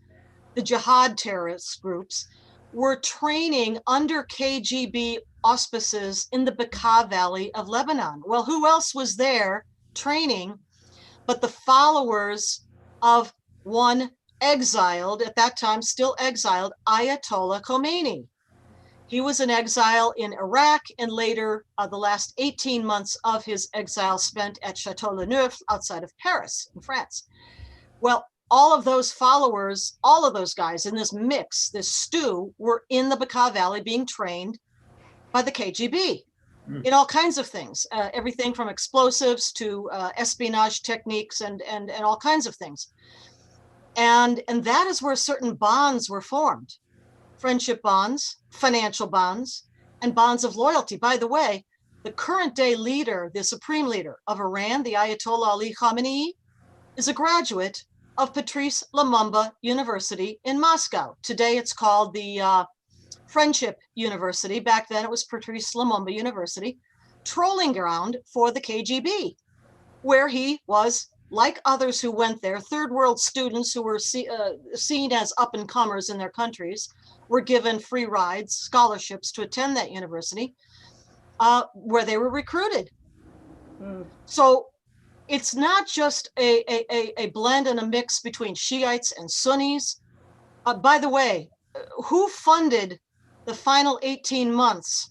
Speaker 1: the jihad terrorist groups, were training under KGB auspices in the Bekaa Valley of Lebanon. Well, who else was there training but the followers of one exiled, at that time still exiled, Ayatollah Khomeini. He was in exile in Iraq, and later the last 18 months of his exile spent at Château-le-Neuf outside of Paris in France. Well, all of those followers, all of those guys in this mix, this stew, were in the Bekaa Valley being trained by the KGB in all kinds of things, everything from explosives to espionage techniques and all kinds of things. And that is where certain bonds were formed. Friendship bonds, financial bonds, and bonds of loyalty. By the way, the current day leader, the supreme leader of Iran, the Ayatollah Ali Khamenei, is a graduate of Patrice Lumumba University in Moscow. Today it's called the Friendship University. Back then it was Patrice Lumumba University, trolling ground for the KGB, where he was, like others who went there, third world students who were seen as up and comers in their countries, were given free rides, scholarships to attend that university, where they were recruited. So it's not just a blend and a mix between Shiites and Sunnis. By the way, who funded the final 18 months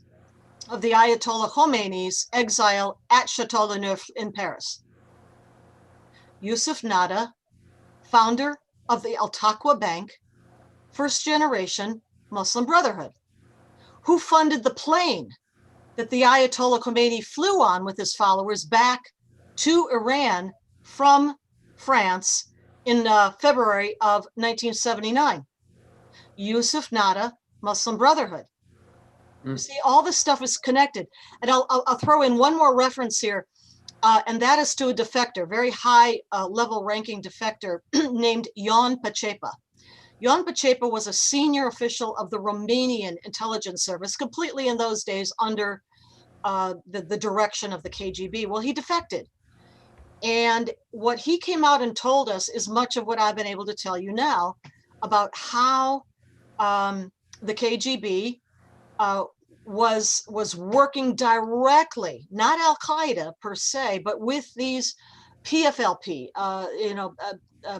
Speaker 1: of the Ayatollah Khomeini's exile at Château-le-Neuf in Paris? Yusuf Nada, founder of the Al Taqwa Bank, first generation Muslim Brotherhood. who funded the plane that the Ayatollah Khomeini flew on with his followers back to Iran from France in February of 1979. Yusuf Nada, Muslim Brotherhood. You see, all this stuff is connected. And I'll throw in one more reference here, and that is to a defector, very high level ranking defector named Ion Pacepa. Ion Pacepa was a senior official of the Romanian intelligence service, completely in those days under the direction of the KGB. Well, he defected. And what he came out and told us is much of what I've been able to tell you now about how the KGB was working directly, not Al-Qaeda per se, but with these PFLP,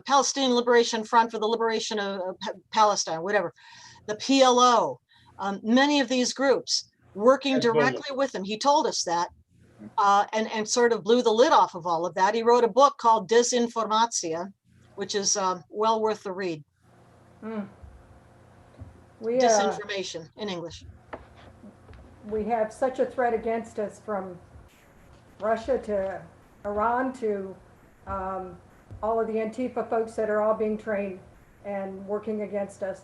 Speaker 1: Palestinian Liberation Front for the Liberation of Palestine, whatever, the PLO, many of these groups working directly with them. He told us that, and sort of blew the lid off of all of that. He wrote a book called Desinformatia, which is well worth the read. Disinformation in English.
Speaker 3: We have such a threat against us from Russia to Iran to all of the Antifa folks that are all being trained and working against us.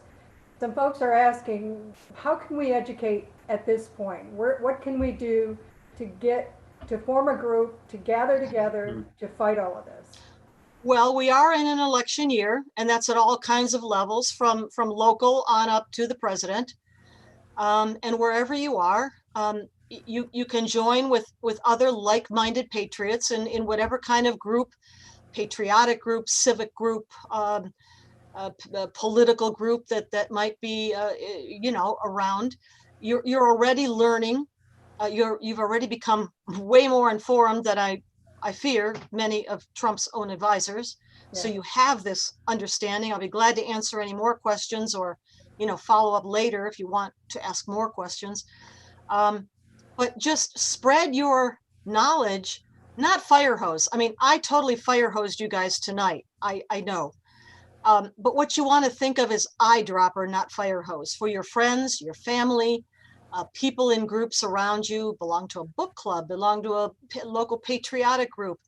Speaker 3: Some folks are asking, how can we educate at this point? What can we do to form a group, to gather together, to fight all of this?
Speaker 1: Well, we are in an election year, and that's at all kinds of levels, from local on up to the president. And wherever you are, you can join with other like-minded patriots in whatever kind of group, patriotic group, civic group, political group that might be around. You're already learning. You've already become way more informed than I fear many of Trump's own advisors. Yeah. So you have this understanding. I'll be glad to answer any more questions or follow up later if you want to ask more questions. But just spread your knowledge, not fire hose. I mean, I totally fire hosed you guys tonight. I know. But what you want to think of is eyedropper, not fire hose, for your friends, your family, people in groups around you, belong to a book club, belong to a local patriotic group,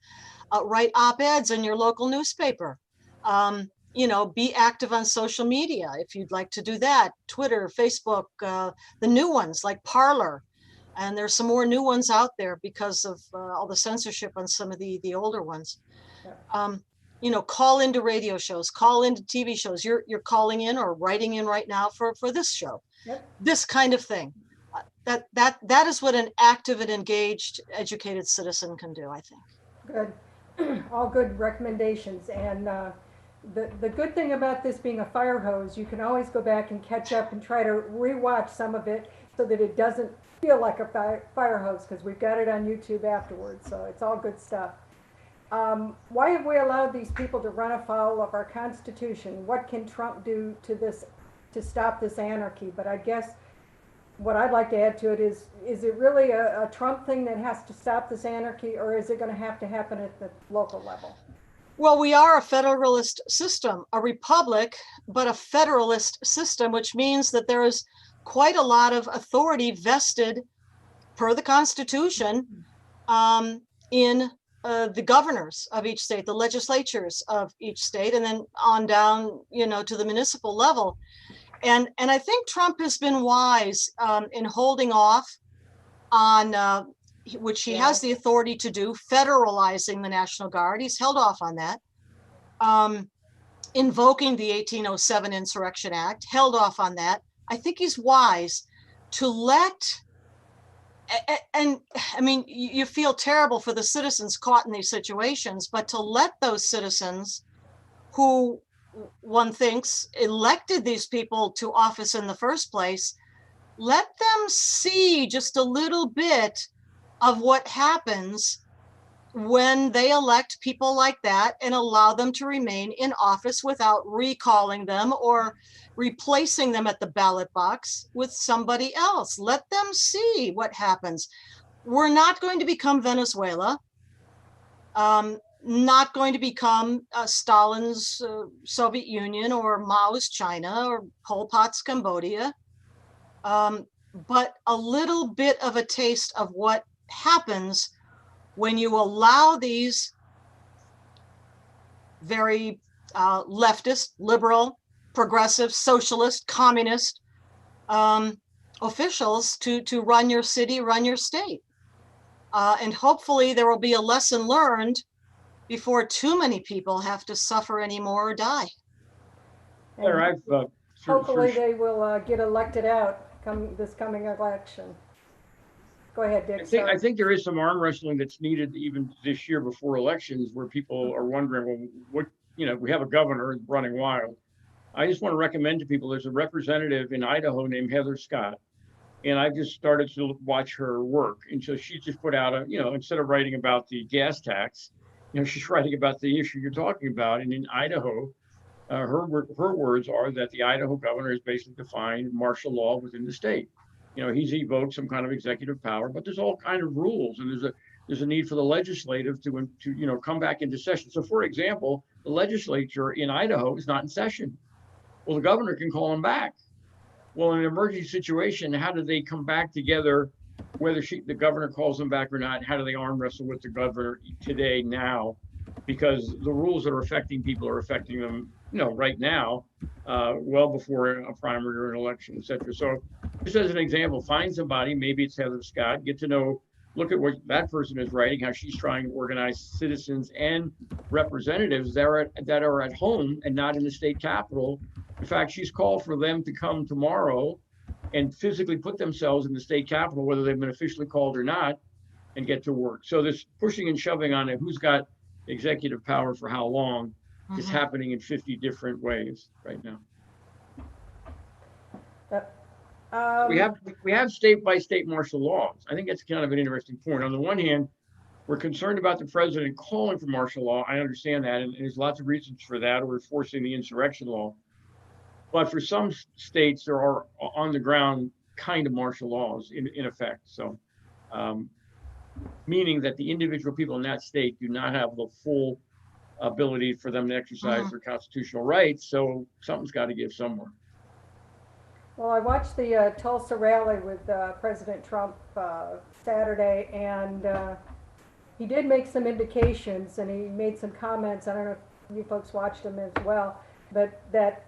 Speaker 1: write op-eds in your local newspaper. Be active on social media if you'd like to do that. Twitter, Facebook, the new ones like Parler. And there's some more new ones out there because of all the censorship on some of the older ones. Call into radio shows, call into TV shows. You're calling in or writing in right now for this show. Yep. This kind of thing. That is what an active and engaged, educated citizen can do, I think.
Speaker 3: Good. All good recommendations. And the good thing about this being a fire hose, you can always go back and catch up and try to rewatch some of it so that it doesn't feel like a fire hose, because we've got it on YouTube afterwards. So it's all good stuff. Why have we allowed these people to run afoul of our Constitution? What can Trump do to stop this anarchy? But I guess what I'd like to add to it is it really a Trump thing that has to stop this anarchy, or is it going to happen at the local level?
Speaker 1: Well, we are a federalist system, a republic, but a federalist system, which means that there is quite a lot of authority vested per the Constitution in the governors of each state, the legislatures of each state, and then on down, to the municipal level. And I think Trump has been wise in holding off on, which he has the authority to do, federalizing the National Guard. He's held off on that. Invoking the 1807 Insurrection Act, held off on that. I think he's wise to let, and I mean, you feel terrible for the citizens caught in these situations, but to let those citizens who one thinks elected these people to office in the first place, let them see just a little bit of what happens when they elect people like that and allow them to remain in office without recalling them or replacing them at the ballot box with somebody else. Let them see what happens. We're not going to become Venezuela. Not going to become Stalin's Soviet Union or Mao's China or Pol Pot's Cambodia. but a little bit of a taste of what happens when you allow these very leftist, liberal, progressive, socialist, communist officials to run your city, run your state. And hopefully there will be a lesson learned before too many people have to suffer anymore or die.
Speaker 2: Claire, I've
Speaker 3: Hopefully they will get elected out this coming election. Go ahead, Dick.
Speaker 2: I think there is some arm wrestling that's needed even this year before elections, where people are wondering, well, what, we have a governor running wild. I just want to recommend to people, there's a representative in Idaho named Heather Scott, and I've just started to watch her work. And so she just put out instead of writing about the gas tax, she's writing about the issue you're talking about. And in Idaho, her words are that the Idaho governor has basically defined martial law within the state. He's evoked some kind of executive power, but there's all kind of rules, and there's a need for the legislative to come back into session. So, for example, the legislature in Idaho is not in session. Well, the governor can call them back. Well, in an emergency situation, how do they come back together? Whether the governor calls them back or not, how do they arm wrestle with the governor today, now? Because the rules that are affecting people are affecting them, right now, well before a primary or an election, et cetera. So just as an example, find somebody, maybe it's Heather Scott, get to know, look at what that person is writing, how she's trying to organize citizens and representatives that are at home and not in the state capitol. In fact, she's called for them to come tomorrow and physically put themselves in the state capitol, whether they've been officially called or not, and get to work. So this pushing and shoving on it, who's got executive power for how long, is happening in 50 different ways right now. We have state by state martial laws. I think that's kind of an interesting point. On the one hand, we're concerned about the president calling for martial law. I understand that, and there's lots of reasons for that, or enforcing the insurrection law. But for some states, there are on the ground kind of martial laws in effect. So, meaning that the individual people in that state do not have the full ability for them to exercise their constitutional rights. So something's got to give somewhere.
Speaker 3: Well, I watched the Tulsa rally with President Trump Saturday, and he did make some indications, and he made some comments. I don't know if you folks watched them as well, but that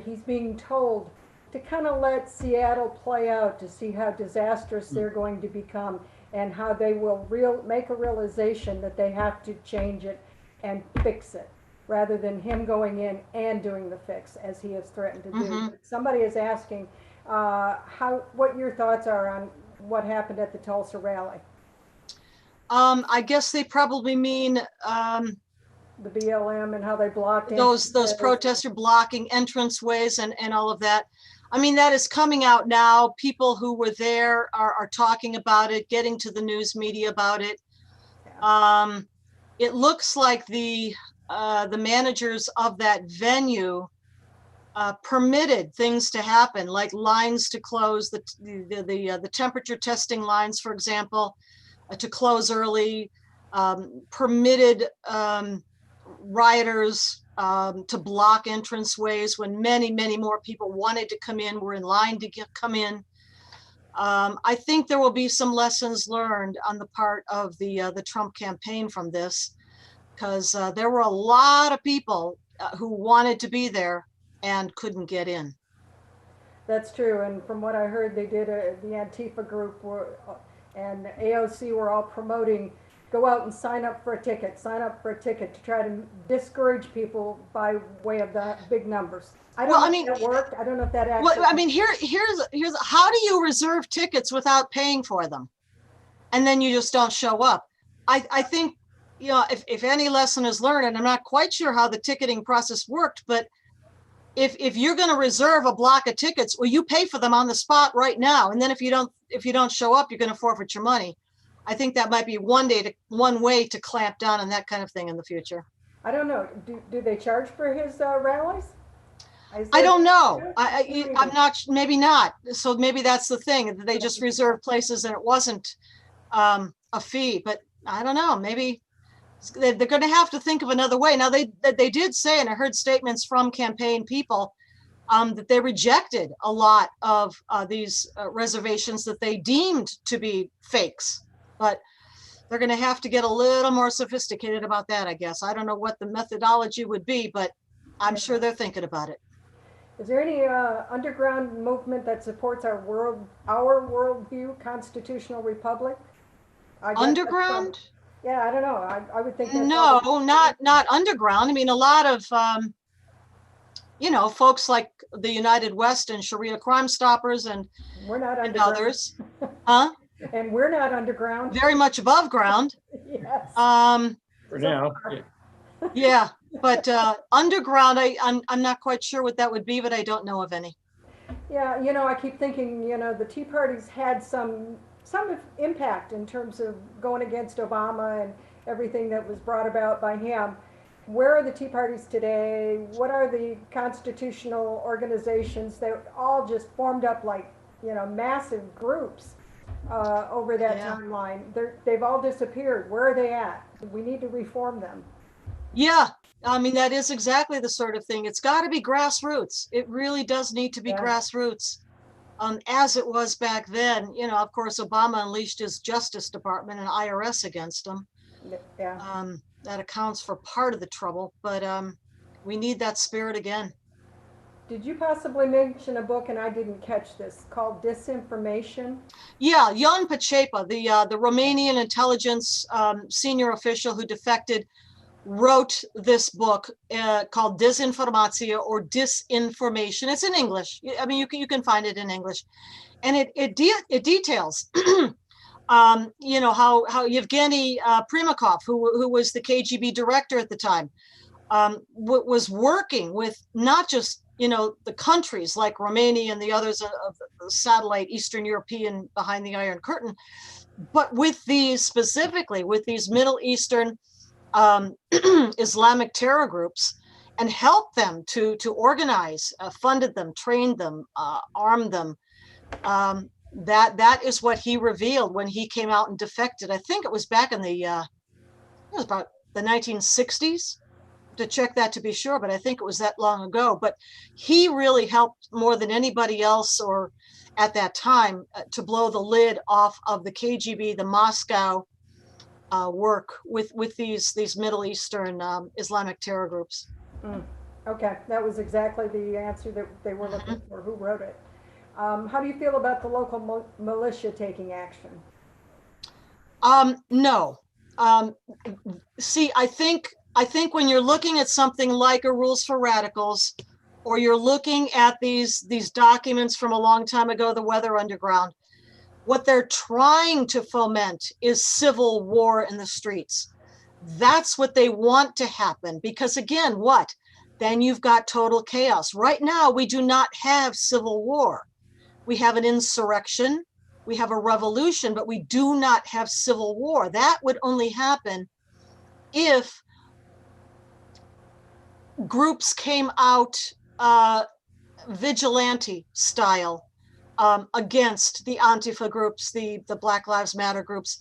Speaker 3: he's being told to kind of let Seattle play out to see how disastrous they're going to become, and how they will make a realization that they have to change it and fix it, rather than him going in and doing the fix as he has threatened to do. Somebody is asking what your thoughts are on what happened at the Tulsa rally.
Speaker 1: I guess they probably mean
Speaker 3: the BLM and how they blocked
Speaker 1: those protesters blocking entranceways and all of that. I mean, that is coming out now. People who were there are talking about it, getting to the news media about it. Yeah. It looks like the managers of that venue permitted things to happen, like lines to close, the temperature testing lines, for example, to close early, permitted rioters to block entranceways when many more people wanted to come in, were in line to come in. I think there will be some lessons learned on the part of the Trump campaign from this, because there were a lot of people who wanted to be there and couldn't get in.
Speaker 3: That's true, and from what I heard, they did the Antifa group and AOC were all promoting, go out and sign up for a ticket to try to discourage people by way of the big numbers. I don't know if that worked. I don't know if that actually.
Speaker 1: Well, I mean, here's how do you reserve tickets without paying for them, and then you just don't show up? I think, if any lesson is learned, and I'm not quite sure how the ticketing process worked, but if you're going to reserve a block of tickets, well, you pay for them on the spot right now, and then if you don't show up, you're going to forfeit your money. I think that might be one way to clamp down on that kind of thing in the future.
Speaker 3: I don't know. Do they charge for his rallies?
Speaker 1: I don't know. I'm not. Maybe not. So maybe that's the thing. They just reserved places and it wasn't a fee. But I don't know. Maybe they're going to have to think of another way. Now they did say, and I heard statements from campaign people, that they rejected a lot of these reservations that they deemed to be fakes. But they're going to have to get a little more sophisticated about that, I guess. I don't know what the methodology would be, but I'm sure they're thinking about it.
Speaker 3: Is there any underground movement that supports our worldview, constitutional republic? I guess
Speaker 1: Underground?
Speaker 3: yeah, I don't know. I would think that's
Speaker 1: No,
Speaker 3: probably-
Speaker 1: not underground. I mean, a lot of folks like the United West and Sharia Crime Stoppers and
Speaker 3: we're not underground.
Speaker 1: others, huh?
Speaker 3: And we're not underground.
Speaker 1: Very much above ground.
Speaker 3: Yes.
Speaker 2: For now. Yeah.
Speaker 1: Yeah, but underground, I'm not quite sure what that would be, but I don't know of any.
Speaker 3: Yeah, I keep thinking, the Tea Party's had some impact in terms of going against Obama and everything that was brought about by him. Where are the Tea Parties today? What are the constitutional organizations that all just formed up like, massive groups over that timeline? They've all disappeared. Where are they at? We need to reform them.
Speaker 1: Yeah, I mean, that is exactly the sort of thing. It's got to be grassroots. It really does need to be grassroots. As it was back then, of course, Obama unleashed his Justice Department and IRS against them.
Speaker 3: Yeah.
Speaker 1: That accounts for part of the trouble, but we need that spirit again.
Speaker 3: Did you possibly mention a book, and I didn't catch this, called Disinformation?
Speaker 1: Yeah, Jan Pacepa, the Romanian intelligence senior official who defected, wrote this book called Dezinformația or Disinformation. It's in English. I mean, you can find it in English, and it details, how Yevgeny Primakov, who was the KGB director at the time, was working with not just the countries like Romania and the others of the satellite Eastern European behind the Iron Curtain, but with these Middle Eastern Islamic terror groups, and helped them to organize, funded them, trained them, armed them. That is what he revealed when he came out and defected. I think it was back in it was about the 1960s, to check that to be sure, but I think it was that long ago. But he really helped more than anybody else, or at that time, to blow the lid off of the KGB, the Moscow work with these Middle Eastern Islamic terror groups.
Speaker 3: Okay, that was exactly the answer that they were looking for. Who wrote it? How do you feel about the local militia taking action?
Speaker 1: No. See, I think when you're looking at something like a Rules for Radicals, or you're looking at these documents from a long time ago, the Weather Underground, what they're trying to foment is civil war in the streets. That's what they want to happen, because again, then you've got total chaos. Right now, we do not have civil war. We have an insurrection, we have a revolution, but we do not have civil war. That would only happen if groups came out vigilante style against the Antifa groups, the Black Lives Matter groups.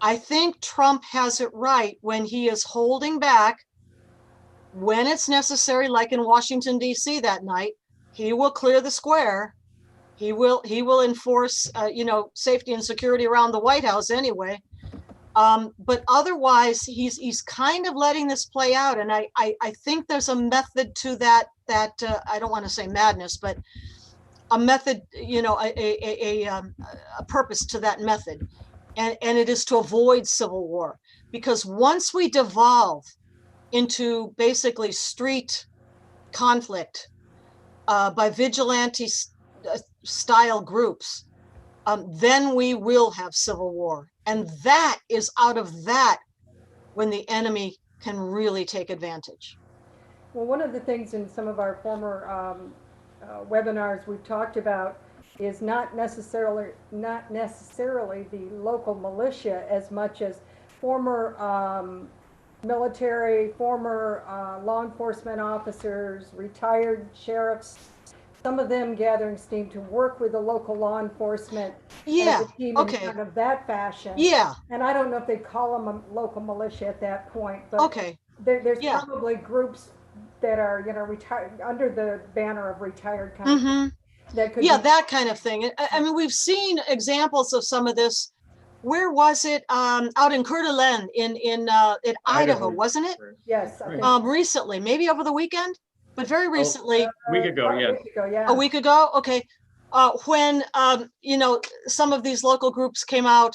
Speaker 1: I think Trump has it right when he is holding back when it's necessary, like in Washington, D.C. that night. He will clear the square. He will enforce, safety and security around the White House anyway. But otherwise, he's kind of letting this play out. And I think there's a method to that I don't want to say madness, but a method, a purpose to that method. And it is to avoid civil war. Because once we devolve into basically street conflict by vigilante style groups, then we will have civil war. And that is out of that when the enemy can really take advantage.
Speaker 3: Well, one of the things in some of our former webinars we've talked about is not necessarily the local militia as much as former military, former law enforcement officers, retired sheriffs, some of them gathering steam to work with the local law enforcement as a team in kind of that fashion.
Speaker 1: Yeah.
Speaker 3: And I don't know if they call them a local militia at that point, but there's probably groups that are, you know, retired under the banner of retired convicts.
Speaker 1: Mhm.
Speaker 3: That could
Speaker 1: Yeah,
Speaker 3: be,
Speaker 1: that kind of thing. I mean, we've seen examples of some of this. Where was it? Out in Coeur d'Alene in Idaho, wasn't it?
Speaker 3: yes, I
Speaker 2: Right.
Speaker 3: think
Speaker 1: Recently, maybe over the weekend, but very recently,
Speaker 2: Week ago,
Speaker 3: about a
Speaker 2: yes.
Speaker 3: week ago, yeah.
Speaker 1: a week ago. Okay. When you know, some of these local groups came out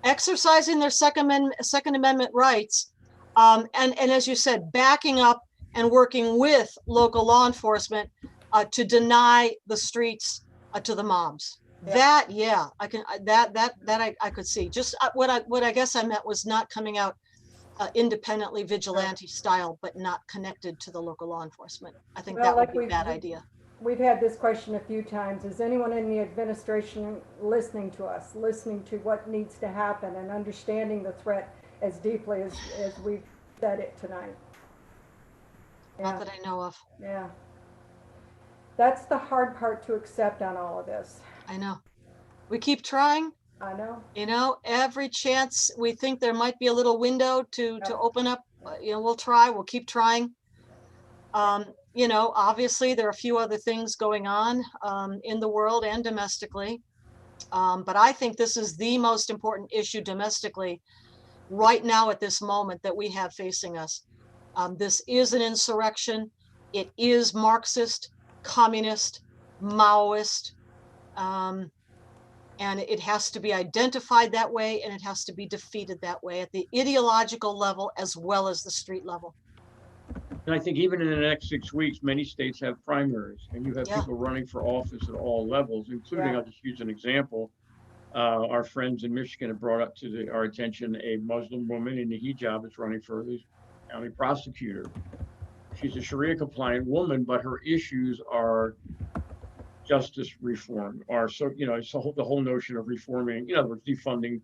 Speaker 1: exercising their Second Amendment rights, and as you said, backing up and working with local law enforcement to deny the streets to the mobs.
Speaker 3: Yeah.
Speaker 1: That, yeah, I can I could see. Just what I guess I meant was not coming out independently vigilante style, but not connected to the local law enforcement. I think
Speaker 3: Well,
Speaker 1: that would
Speaker 3: like
Speaker 1: be a bad idea.
Speaker 3: We've had this question a few times. Is anyone in the administration listening to us, listening to what needs to happen and understanding the threat as deeply as we've said it tonight?
Speaker 1: Not
Speaker 3: Yeah,
Speaker 1: that I know of.
Speaker 3: yeah. That's the hard part to accept on all of this.
Speaker 1: I know. We keep trying.
Speaker 3: I know.
Speaker 1: You know, every chance we think there might be a little window to
Speaker 3: Yep.
Speaker 1: open up, you know, we'll try. We'll keep trying. You know, obviously there are a few other things going on in the world and domestically, but I think this is the most important issue domestically right now at this moment that we have facing us. This is an insurrection. It is Marxist, communist, Maoist. And it has to be identified that way, and it has to be defeated that way at the ideological level as well as the street level.
Speaker 2: And I think even in the next 6 weeks, many states have primaries, and you have
Speaker 1: Yeah.
Speaker 2: people running for office at all levels, including,
Speaker 3: Yeah.
Speaker 2: I'll just use an example. Our friends in Michigan have brought up to our attention a Muslim woman in the hijab is running for the county prosecutor. She's a Sharia compliant woman, but her issues are justice reform, or so, you know, it's the whole notion of reforming, in other words, defunding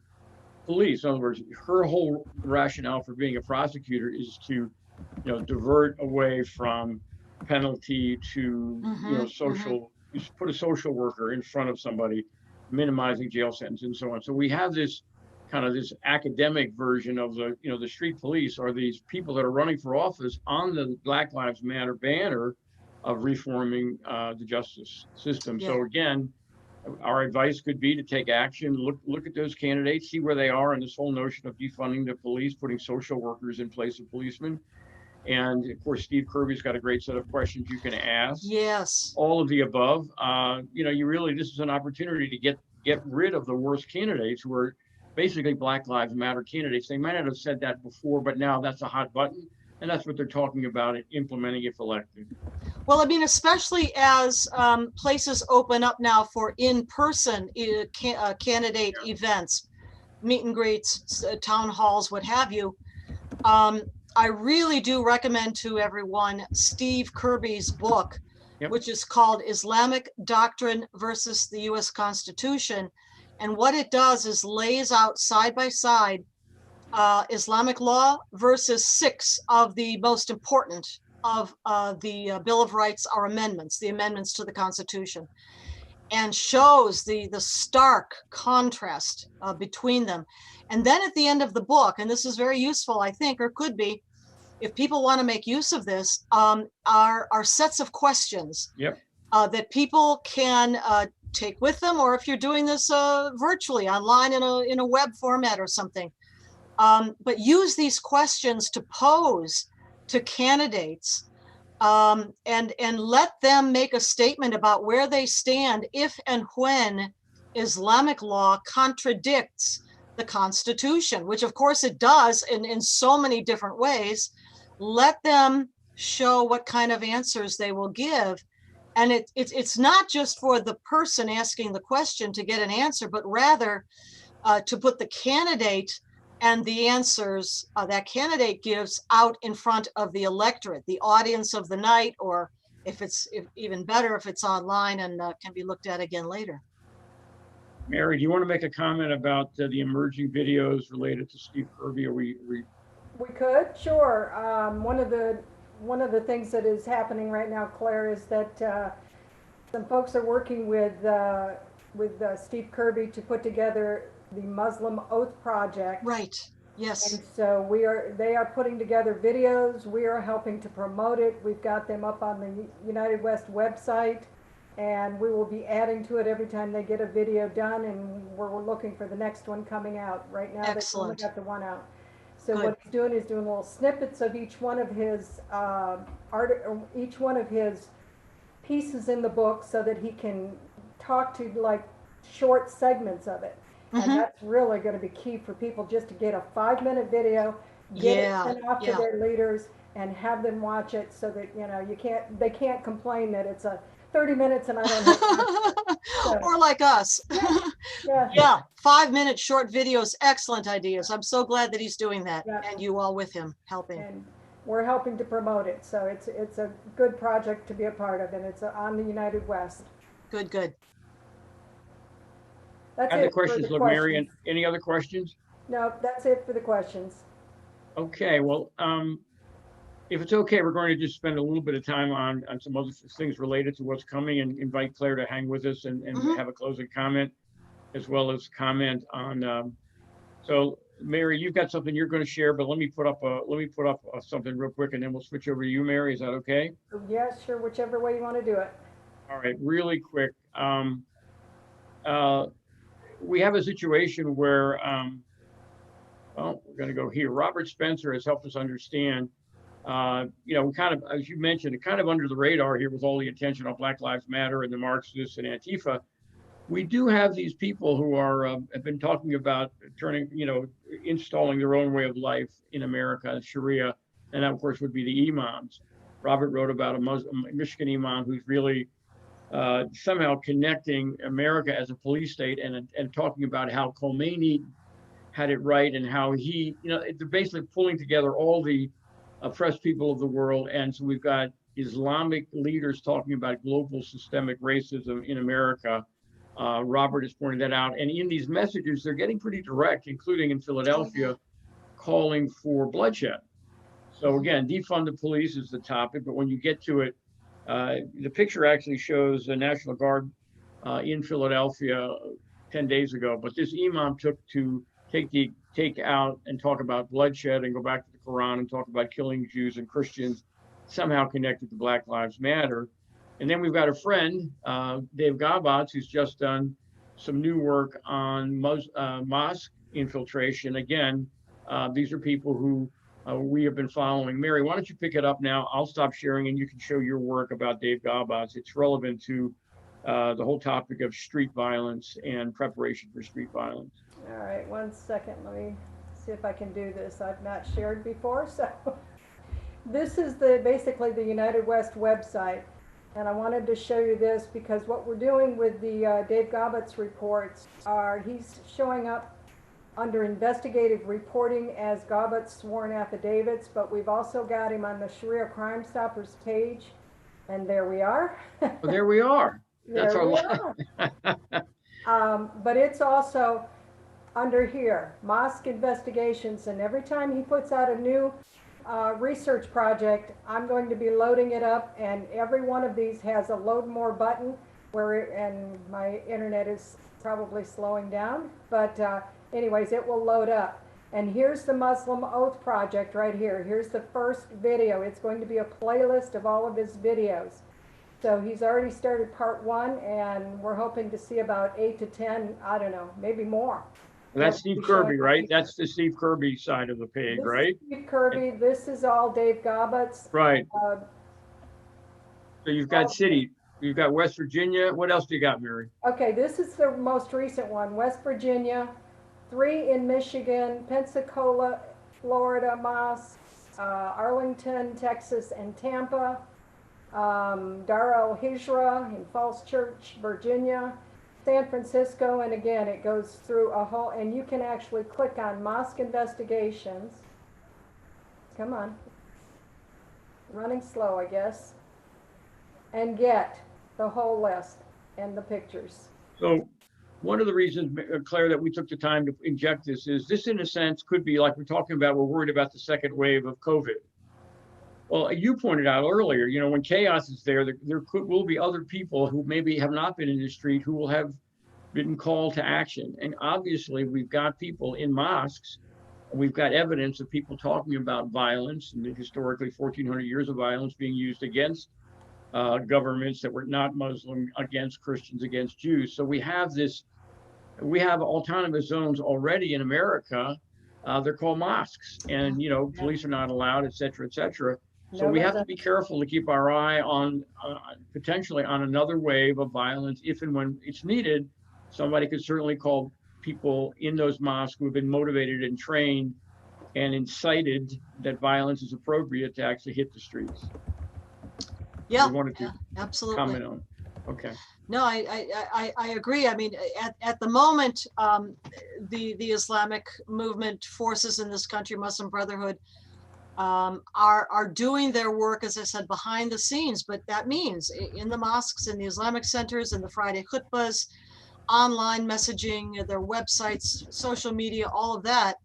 Speaker 2: police. In other words, her whole rationale for being a prosecutor is to, you know, divert away from penalty to, you know, social, you put a social worker in front of somebody, minimizing jail sentence and so on. So we have this kind of this academic version of the, you know, the street police are these people that are running for office on the Black Lives Matter banner of reforming the justice system.
Speaker 1: Yeah.
Speaker 2: So again, our advice could be to take action, look at those candidates, see where they are in this whole notion of defunding the police, putting social workers in place of policemen. And of course, Steve Kirby's got a great set of questions you can ask.
Speaker 1: Yes.
Speaker 2: All of the above. You know, this is an opportunity to get rid of the worst candidates who are basically Black Lives Matter candidates. They might not have said that before, but now that's a hot button. And that's what they're talking about, implementing if elected.
Speaker 1: Well, I mean, especially as places open up now for in-person candidate events, meet and greets, town halls, what have you. I really do recommend to everyone Steve Kirby's book,
Speaker 2: Yep.
Speaker 1: which is called Islamic Doctrine versus the U.S. Constitution. And what it does is lays out side by side Islamic law versus 6 of the most important of the Bill of Rights are amendments, the amendments to the Constitution, and shows the stark contrast between them. And then at the end of the book, and this is very useful, I think, or could be, if people want to make use of this, are sets of questions
Speaker 2: Yep.
Speaker 1: That people can take with them, or if you're doing this virtually online in a web format or something. But use these questions to pose to candidates and let them make a statement about where they stand if and when Islamic law contradicts the Constitution, which of course it does in so many different ways. Let them show what kind of answers they will give. And it's not just for the person asking the question to get an answer, but rather to put the candidate and the answers that candidate gives out in front of the electorate, the audience of the night, or if even better, if it's online and can be looked at again later.
Speaker 2: Mary, do you want to make a comment about the emerging videos related to Steve Kirby?
Speaker 3: We could, sure. One of the things that is happening right now, Claire, is that some folks are working with Steve Kirby to put together the Muslim Oath Project.
Speaker 1: Right. Yes.
Speaker 3: And so they are putting together videos. We are helping to promote it. We've got them up on the United West website, and we will be adding to it every time they get a video done. And we're looking for the next one coming out. Right now, they've only
Speaker 1: Excellent.
Speaker 3: got the one out. So
Speaker 1: Good.
Speaker 3: what he's doing is doing little snippets of each one of his each one of his pieces in the book, so that he can talk to like short segments of it. And
Speaker 1: Hmm.
Speaker 3: that's really going to be key for people, just to get a 5-minute video, get it
Speaker 1: Yeah.
Speaker 3: sent off to
Speaker 1: Yeah.
Speaker 3: their leaders, and have them watch it, so that they can't complain that it's a 30 minutes and I don't have time. So,
Speaker 1: Or like us.
Speaker 3: yeah,
Speaker 1: Yeah. 5-minute short videos. Excellent ideas. I'm so glad that he's doing that,
Speaker 3: yeah.
Speaker 1: and you all with him helping.
Speaker 3: And we're helping to promote it. So it's a good project to be a part of, and it's on the United West.
Speaker 1: Good, good.
Speaker 3: That's
Speaker 2: Have the
Speaker 3: it for
Speaker 2: questions,
Speaker 3: the
Speaker 2: look, Mary, and
Speaker 3: questions.
Speaker 2: any other questions?
Speaker 3: No, that's it for the questions.
Speaker 2: Okay, well, if it's okay, we're going to just spend a little bit of time on some other things related to what's coming, and invite Claire to hang with us and
Speaker 1: Mhm.
Speaker 2: have a closing comment, as well as comment on, so Mary, you've got something you're going to share, but let me put up something real quick, and then we'll switch over to you, Mary. Is that okay?
Speaker 3: So, yeah, sure, whichever way you want to do it.
Speaker 2: All right, really quick. Uh, we have a situation where, well, we're going to go here. Robert Spencer has helped us understand, we kind of, as you mentioned, kind of under the radar here with all the attention on Black Lives Matter and the Marxists and Antifa. We do have these people who have been talking about installing their own way of life in America, Sharia, and that, of course, would be the imams. Robert wrote about a Michigan imam who's really somehow connecting America as a police state, and talking about how Khomeini had it right, and how they're basically pulling together all the oppressed people of the world. And so we've got Islamic leaders talking about global systemic racism in America. Robert has pointed that out. And in these messages, they're getting pretty direct, including in Philadelphia, calling for bloodshed. So again, defund the police is the topic, but when you get to it, the picture actually shows the National Guard in Philadelphia 10 days ago. But this imam took to take out and talk about bloodshed, and go back to the Quran and talk about killing Jews and Christians, somehow connected to Black Lives Matter. And then we've got a friend, Dave Gabatz, who's just done some new work on mosque infiltration. Again, these are people who we have been following. Mary, why don't you pick it up now? I'll stop sharing, and you can show your work about Dave Gabatz. It's relevant to the whole topic of street violence and preparation for street violence.
Speaker 3: All right, 1 second. Let me see if I can do this. I've not shared before, so this is basically the United West website. And I wanted to show you this because what we're doing with the Dave Gabatz reports he's showing up under investigative reporting as Gabatz sworn affidavits, but we've also got him on the Sharia Crime Stoppers page, and there we are.
Speaker 2: Well, there we are. That's
Speaker 3: There
Speaker 2: our
Speaker 3: we
Speaker 2: life.
Speaker 3: are. But it's also under here, mosque investigations, and every time he puts out a new research project, I'm going to be loading it up, and every one of these has a load more button and my internet is probably slowing down, but anyways, it will load up. And here's the Muslim Oath Project right here. Here's the first video. It's going to be a playlist of all of his videos. So he's already started part 1, and we're hoping to see about 8 to 10, I don't know, maybe more.
Speaker 2: That's Steve Kirby, right? That's the Steve Kirby side of the page,
Speaker 3: This
Speaker 2: right?
Speaker 3: is Steve Kirby. This is all Dave Gabatz.
Speaker 2: Right. So you've got cities, you've got West Virginia. What else do you got, Mary?
Speaker 3: Okay, this is the most recent one. West Virginia, 3 in Michigan, Pensacola, Florida mosques, Arlington, Texas, and Tampa, Dar el-Hijra in Falls Church, Virginia, San Francisco, and again, it goes through a whole, and you can actually click on mosque investigations. Come on. Running slow, I guess. And get the whole list and the pictures.
Speaker 2: So one of the reasons, Claire, that we took the time to inject this is this, in a sense, could be like we're talking about, we're worried about the second wave of COVID. Well, you pointed out earlier, when chaos is there will be other people who maybe have not been in the street who will have been called to action. And obviously, we've got people in mosques We've got evidence of people talking about violence and historically 1,400 years of violence being used against governments that were not Muslim, against Christians, against Jews. So we have autonomous zones already in America. They're called mosques, and police are not allowed, et cetera, et cetera. So we have to be careful to keep our eye on potentially on another wave of violence if and when it's needed. Somebody could certainly call people in those mosques who have been motivated and trained and incited that violence is appropriate to actually hit the streets.
Speaker 1: Yeah,
Speaker 2: wanted to
Speaker 1: absolutely.
Speaker 2: comment on. Okay.
Speaker 1: No, I agree. I mean, at the moment, the Islamic movement forces in this country, Muslim Brotherhood, are doing their work, as I said, behind the scenes. But that means in the mosques, in the Islamic centers, in the Friday khutbas, online messaging, their websites, social media, all of that,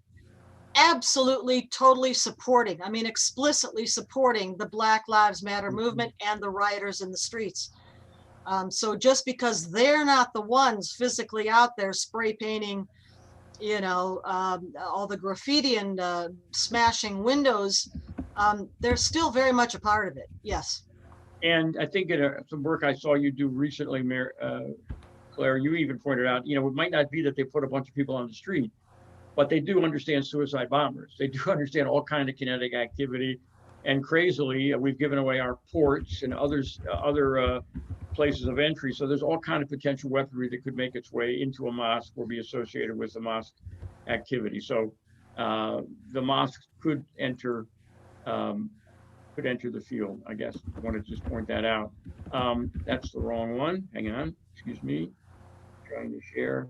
Speaker 1: absolutely, totally supporting, I mean, explicitly supporting the Black Lives Matter movement and the rioters in the streets. So just because they're not the ones physically out there spray painting, all the graffiti and smashing windows, they're still very much a part of it. Yes.
Speaker 2: And I think in some work I saw you do recently, Claire, you even pointed out, it might not be that they put a bunch of people on the street, but they do understand suicide bombers. They do understand all kinds of kinetic activity. And crazily, we've given away our ports and other places of entry. So there's all kinds of potential weaponry that could make its way into a mosque or be associated with the mosque activity. So the mosque could enter the field. I guess I want to just point that out. That's the wrong one. Hang on. Excuse me. Trying to share.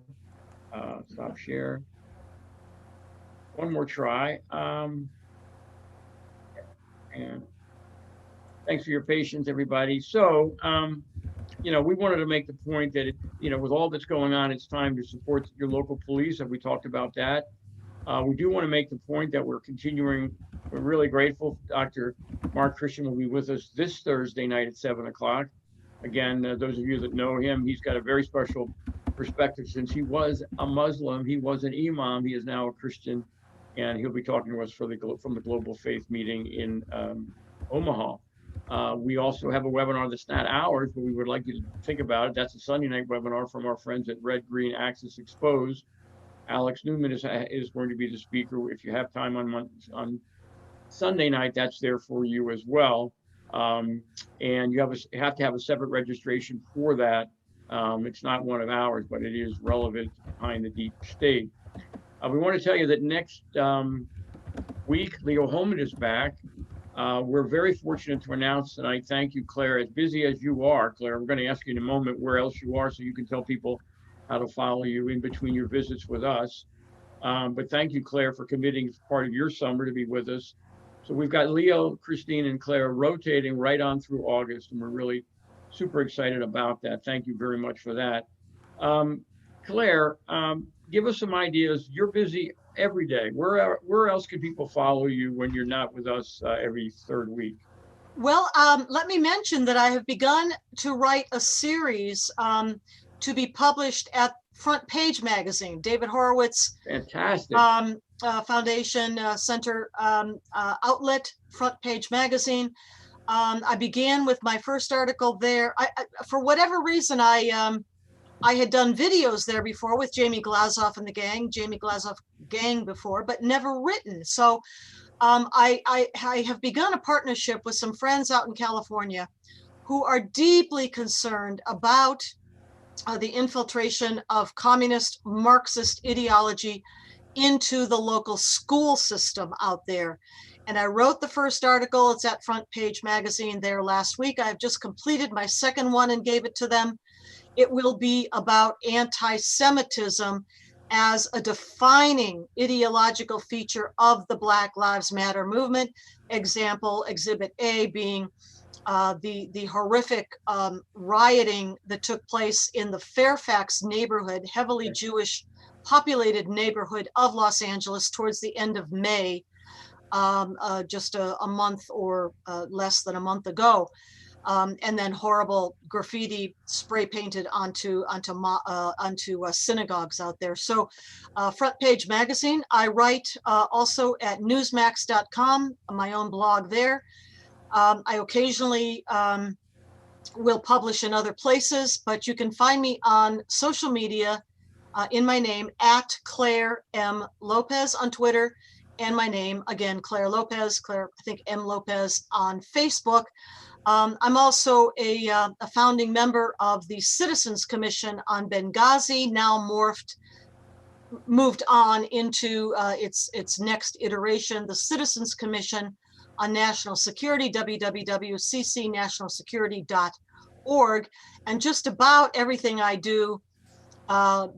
Speaker 2: Stop share. One more try. And thanks for your patience, everybody. So, we wanted to make the point that, with all that's going on, it's time to support your local police. And we talked about that. We do want to make the point that we're continuing. We're really grateful. Dr. Mark Christian will be with us this Thursday night at 7 o'clock. Again, those of you that know him, he's got a very special perspective since he was a Muslim. He was an imam. He is now a Christian. And he'll be talking to us from the Global Faith meeting in Omaha. We also have a webinar that's not ours, but we would like you to think about it. That's a Sunday night webinar from our friends at Red Green Axis Exposed. Alex Newman is going to be the speaker. If you have time on Sunday night, that's there for you as well. And you have to have a separate registration for that. It's not one of ours, but it is relevant behind the deep state. We want to tell you that next week, Leo Holman is back. We're very fortunate to announce tonight. Thank you, Claire. As busy as you are, Claire, we're going to ask you in a moment where else you are so you can tell people how to follow you in between your visits with us. But thank you, Claire, for committing as part of your summer to be with us. So we've got Leo, Christine, and Claire rotating right on through August, and we're really super excited about that. Thank you very much for that. Claire, give us some ideas. You're busy every day. Where else can people follow you when you're not with us every third week?
Speaker 1: Well, let me mention that I have begun to write a series to be published at Front Page Magazine, David Horowitz.
Speaker 2: Fantastic.
Speaker 1: Foundation Center outlet, Front Page Magazine. I began with my first article there. For whatever reason, I had done videos there before with Jamie Glazoff and the Jamie Glazoff gang before, but never written. So I have begun a partnership with some friends out in California who are deeply concerned about the infiltration of communist Marxist ideology into the local school system out there. And I wrote the first article. It's at Front Page Magazine there last week. I've just completed my second one and gave it to them. It will be about anti-Semitism as a defining ideological feature of the Black Lives Matter movement. Example, Exhibit A being the horrific rioting that took place in the Fairfax neighborhood, heavily Jewish populated neighborhood of Los Angeles towards the end of May, just a month or less than a month ago. and then horrible graffiti spray painted onto synagogues out there. So Front Page Magazine, I write also at newsmax.com, my own blog there. I occasionally will publish in other places, but you can find me on social media in my name at Clare M. Lopez on Twitter, and my name again, Clare Lopez, Clare, I think M. Lopez on Facebook. I'm also a founding member of the Citizens Commission on Benghazi, now moved on into its next iteration, the Citizens Commission on National Security, www.ccnationalsecurity.org. And just about everything I do,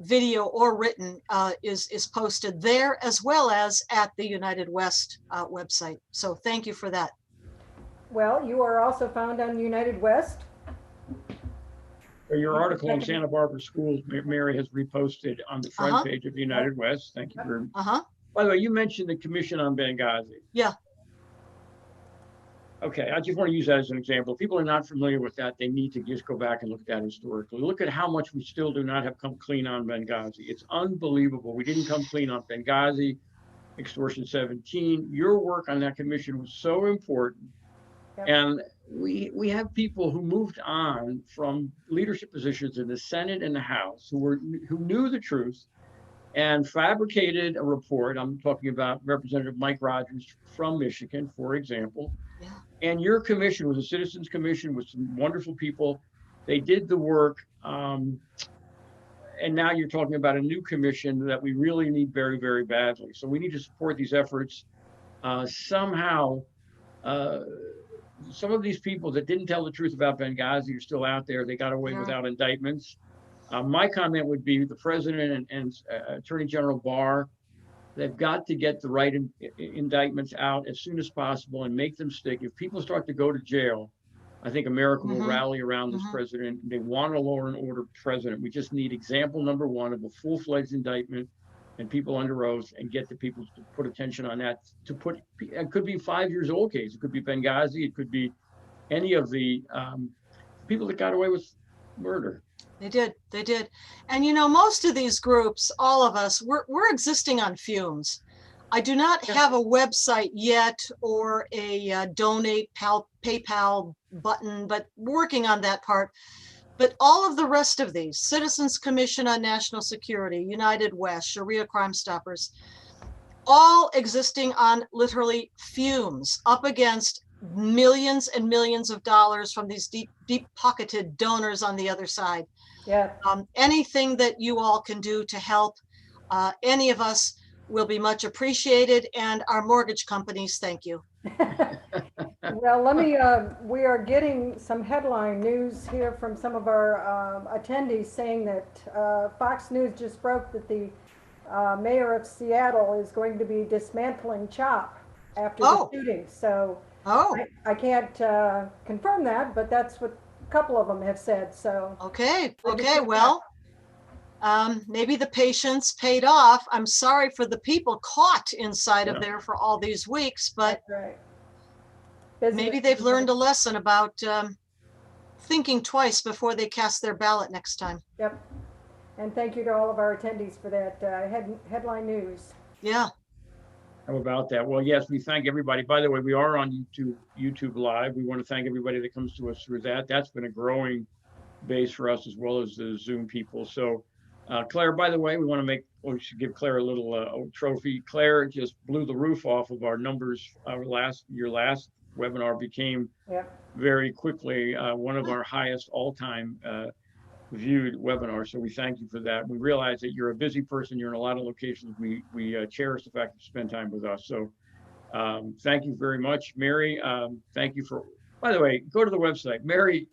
Speaker 1: video or written, is posted there, as well as at the United West website. So thank you for that.
Speaker 3: Well, you are also found on United West.
Speaker 2: Your article on Santa Barbara schools, Mary has reposted on the front page of United West. Thank you very much. By the way, you mentioned the Commission on Benghazi.
Speaker 1: Yeah.
Speaker 2: Okay, I just want to use that as an example. If people are not familiar with that, they need to just go back and look at that historically. Look at how much we still do not have come clean on Benghazi. It's unbelievable. We didn't come clean on Benghazi, Extortion 17. Your work on that commission was so important. Yep. And we have people who moved on from leadership positions in the Senate and the House who knew the truth and fabricated a report. I'm talking about Representative Mike Rogers from Michigan, for example. Yeah. And your commission was a citizens commission with some wonderful people. They did the work. And now you're talking about a new commission that we really need very, very badly. So we need to support these efforts. Somehow, some of these people that didn't tell the truth about Benghazi are still out there. They got away without indictments. My comment would be the president and Attorney General Barr, they've got to get the right indictments out as soon as possible and make them stick. If people start to go to jail, I think America will rally around this president. They want a law and order president. We just need example number one of a full-fledged indictment and people under oath, and get the people to put attention on that. It could be 5 years old case. It could be Benghazi. It could be any of the people that got away with murder.
Speaker 1: They did. And you know, most of these groups, all of us, we're existing on fumes. I do not have a website yet or a donate PayPal button, but working on that part. But all of the rest of these, Citizens Commission on National Security, United West, Sharia Crime Stoppers, all existing on literally fumes, up against millions and millions of dollars from these deep-pocketed donors on the other side.
Speaker 3: Yeah.
Speaker 1: Anything that you all can do to help any of us will be much appreciated, and our mortgage companies, thank you.
Speaker 3: Well, we are getting some headline news here from some of our attendees saying that Fox News just broke that the mayor of Seattle is going to be dismantling CHOP after the shooting. So I can't confirm that, but that's what a couple of them have said. So
Speaker 1: okay, well, maybe the patience paid off. I'm sorry for the people caught inside of there for all these weeks, but
Speaker 3: that's right.
Speaker 1: Maybe they've learned a lesson about thinking twice before they cast their ballot next time.
Speaker 3: Yep. And thank you to all of our attendees for that headline news.
Speaker 1: Yeah.
Speaker 2: How about that? Well, yes, we thank everybody. By the way, we are on YouTube Live. We want to thank everybody that comes to us through that. That's been a growing base for us, as well as the Zoom people. So, Claire, by the way, we should give Claire a little trophy. Claire just blew the roof off of our numbers. Your last webinar became very quickly one of our highest all-time viewed webinars. So we thank you for that. We realize that you're a busy person. You're in a lot of locations. We cherish the fact that you spend time with us. So thank you very much, Mary. Thank you for, by the way, go to the website. Mary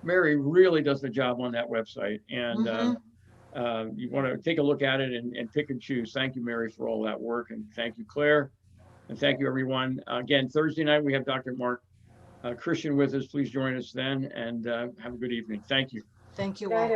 Speaker 2: really does the job on that website. And you want to take a look at it and pick and choose. Thank you, Mary, for all that work. And thank you, Claire. And thank you, everyone. Again, Thursday night, we have Dr. Mark Christian with us. Please join us then, and have a good evening. Thank you.
Speaker 1: Thank you all.